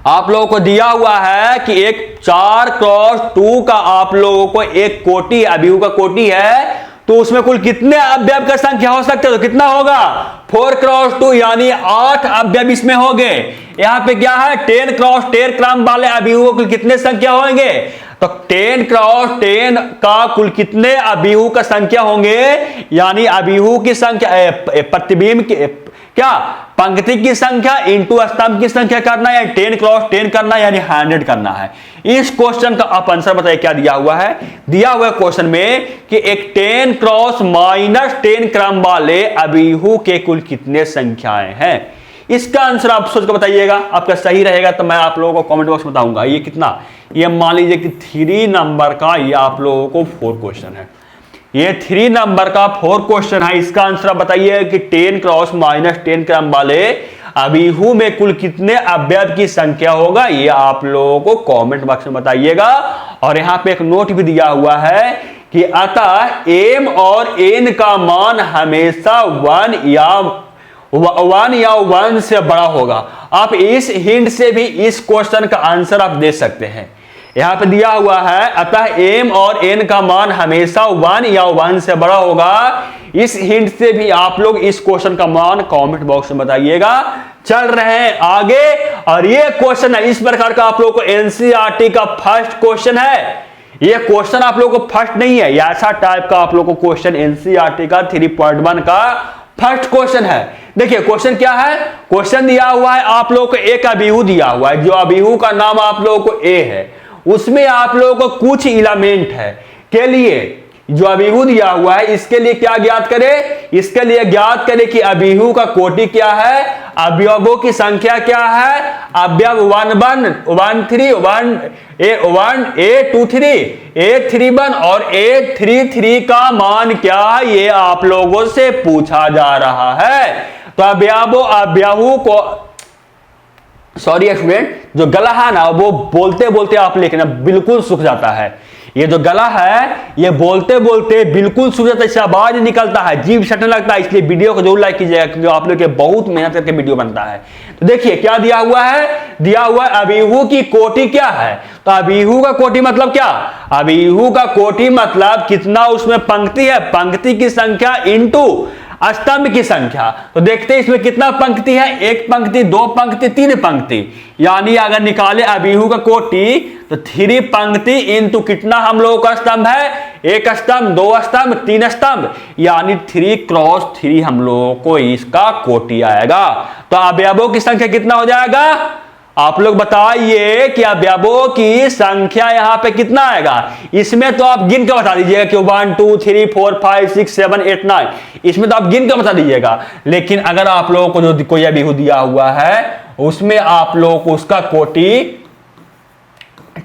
आप लोगों को दिया हुआ है कि एक 4x2 का आप लोगों को एक कोटि अभिहू का कोटि है, तो उसमें कुल कितने अवयव का संख्या हो सकते हैं, तो कितना होगा 4x2 यानी 8 अवयव इसमें हो गए। यहां पे क्या है 10x10 क्रम वाले अभिहू कुल कितने संख्या होंगे, तो 10x10 का कुल कितने अभिहू का संख्या होंगे, यानी अभिहू की संख्या प्रतिबिंब की क्या पंक्ति की संख्या इंटू स्तंभ की संख्या करना है, 10x10 करना है, यानी 100 करना है। इस क्वेश्चन का आप आंसर बताइए क्या दिया हुआ है। दिया हुआ है क्वेश्चन में कि एक 10x-10 क्रम वाले अभिहू के कुल कितने संख्याएं हैं। इसका आंसर आप सोच कर बताइएगा, आपका सही रहेगा तो मैं आप लोगों को कमेंट बॉक्स में बताऊंगा। ये कितना, ये मान लीजिए कि 3 नंबर का ये आप लोगों को 4 क्वेश्चन है, ये 3 नंबर का 4 क्वेश्चन है। इसका आंसर आप बताइए कि 10x-10 क्रम वाले अभिहू में कुल कितने अवयव की संख्या होगा, ये आप लोगों को कमेंट बॉक्स में बताइएगा। और यहां पे एक नोट भी दिया हुआ है कि अतः m और n का मान हमेशा 1 या 1 से बड़ा होगा। आप इस हिंट से भी इस क्वेश्चन का आंसर आप दे सकते हैं। यहां पे दिया हुआ है अतः m और n का मान हमेशा 1 या 1 से बड़ा होगा। इस हिंट से भी आप लोग इस क्वेश्चन का मान कमेंट बॉक्स में बताइएगा। चल रहे हैं आगे, और ये क्वेश्चन है इस प्रकार का आप लोगों को एनसीईआरटी का फर्स्ट क्वेश्चन है। ये क्वेश्चन आप लोगों को फर्स्ट नहीं है, ऐसा टाइप का आप लोगों को क्वेश्चन एनसीईआरटी का 3.1 का फर्स्ट क्वेश्चन है। देखिए क्वेश्चन क्या है, क्वेश्चन दिया हुआ है आप लोगों को एक अभिहू दिया हुआ है, जो अभिहू का नाम आप लोगों को ए है, उसमें आप लोगों को कुछ एलिमेंट है के लिए जो अभिहू दिया हुआ है, इसके लिए क्या ज्ञात करें? इसके लिए ज्ञात करें कि अभिहू का कोटि क्या है, अवयवों की संख्या क्या है, अवयव 1 1 1 3 1 2 3 A31 और A33 का मान क्या है, ये आप लोगों से पूछा जा रहा है। तो अवयवों को सॉरी स्टूडेंट, जो गला है ना वो बोलते बोलते आप लिखना बिल्कुल सूख जाता है। ये जो गला है ये बोलते बोलते बिल्कुल सूख जाता है, इससे आवाज निकलता है, जीभ सटने लगता है। इसलिए वीडियो को जरूर लाइक कीजिएगा क्योंकि आप लोग के बहुत मेहनत करके वीडियो बनता है। तो देखिए क्या दिया हुआ है, दिया हुआ है अभिहू की कोटि क्या है। तो अभिहू का कोटि मतलब क्या, अभिहू का कोटि मतलब कितना उसमें पंक्ति है, पंक्ति की संख्या इंटू स्तंभ की संख्या। तो देखते हैं इसमें कितना पंक्ति है, 1 पंक्ति 2 पंक्ति 3 पंक्ति। यानी अगर निकाले अभिहू का कोटि तो 3 पंक्ति इंटू कितना हम लोगों का स्तंभ है, 1 स्तंभ 2 स्तंभ 3 स्तंभ, यानी 3 क्रॉस 3 हम लोगों को इसका कोटि आएगा। तो अवयवों की संख्या कितना हो जाएगा, आप लोग बताइए कि अवयवों की संख्या यहां पे कितना आएगा। इसमें तो आप गिन के बता दीजिएगा कि 1 2 3 4 5 6 7 8 9, इसमें तो आप गिन के बता दीजिएगा। लेकिन अगर आप लोगों को जो कोई अभिहू दिया हुआ है उसमें आप लोगों को उसका कोटि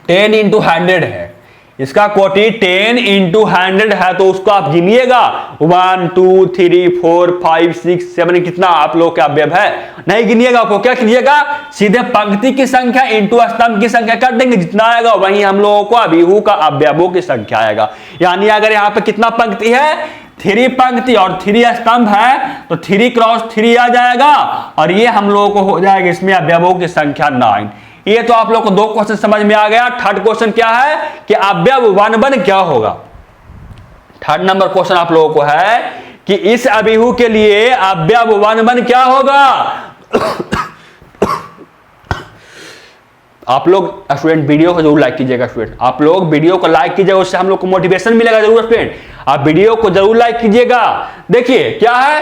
10 × 100 है, इसका कोटि 10 × 100 है, तो उसको आप गिनिएगा 1 2 3 4 5 6 7 कितना आप लोग का अवयव है, नहीं गिनिएगा। आपको क्या कीजिएगा, सीधे पंक्ति की संख्या इंटू स्तंभ की संख्या कर देंगे, जितना आएगा वही हम लोगों को अभिहू का अवयवों की संख्या आएगा। यानी अगर यहाँ पे कितना पंक्ति है, 3 पंक्ति और 3 स्तंभ है, तो 3 क्रॉस 3 आ जाएगा और ये हम लोगों को हो जाएगा इसमें अवयवों की संख्या 9। ये तो आप लोग को 2 क्वेश्चन समझ में आ गया। थर्ड क्वेश्चन क्या है कि अवयव 1 1 क्या होगा। थर्ड नंबर क्वेश्चन आप लोगों को है कि इस अभिहू के लिए अवयव 1 1 क्या होगा। आप लोग स्टूडेंट वीडियो को जरूर लाइक कीजिएगा, स्टूडेंट आप लोग वीडियो को लाइक कीजिएगा, उससे हम लोग को मोटिवेशन मिलेगा जरूर। स्टूडेंट आप वीडियो को जरूर लाइक कीजिएगा। देखिए क्या है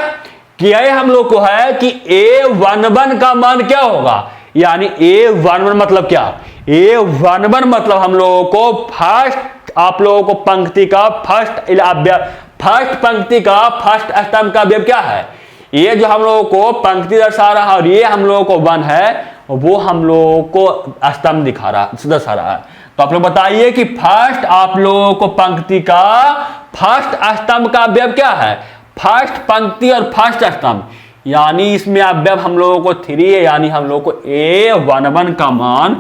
कि ये हम लोग को है कि A11 का मान क्या होगा, यानी A11 मतलब क्या, A11 मतलब हम लोगों को फर्स्ट, आप लोगों को पंक्ति का फर्स्ट पंक्ति का फर्स्ट स्तंभ का अवयव क्या है। ये जो हम लोगों को पंक्ति दर्शा रहा है और ये हम लोगों को 1 है, वो हम लोगों को स्तंभ दर्शा रहा है। तो आप लोग बताइए कि फर्स्ट आप लोगों को पंक्ति का फर्स्ट स्तंभ का अवयव क्या है, फर्स्ट पंक्ति और फर्स्ट स्तंभ, यानी इसमें अवयव हम लोगों को 3 है, यानी हम लोगों को A11 का मान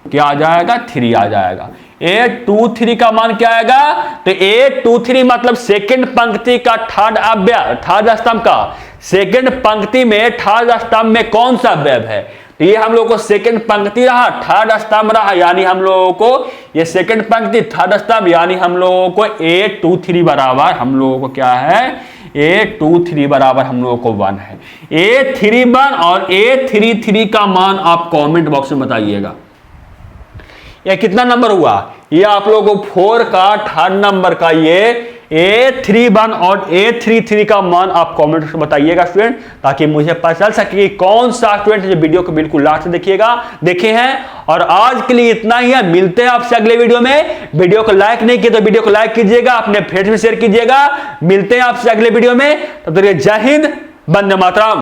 क्या आ जाएगा, 3 आ जाएगा। A23 का मान क्या आएगा, तो A23 मतलब सेकंड पंक्ति का थर्ड अवयव, थर्ड स्तंभ का सेकंड पंक्ति में थर्ड स्तंभ में कौन सा अवयव है, तो ये हम लोगों को सेकंड पंक्ति रहा, थर्ड स्तंभ रहा, यानी हम लोगों को ये सेकंड पंक्ति थर्ड स्तंभ, यानी हम लोगों को A23 बराबर हम लोगों को क्या है, A23 बराबर हम लोगों को 1 है। A31 और A33 का मान आप कमेंट बॉक्स में बताइएगा। ये कितना नंबर हुआ, ये आप लोगों को 4 का थर्ड नंबर का ये A31 और A33 का मान आप कमेंट में बताइएगा स्टूडेंट, ताकि मुझे पता चल सके कि कौन सा स्टूडेंट जो वीडियो को बिल्कुल लास्ट से देखे हैं। और आज के लिए इतना ही है, मिलते हैं आपसे अगले वीडियो में। वीडियो को लाइक नहीं किया तो वीडियो को लाइक कीजिएगा, अपने फ्रेंड्स में शेयर कीजिएगा। मिलते हैं आपसे अगले वीडियो में, तब तक जय हिंद, वंदे मातरम।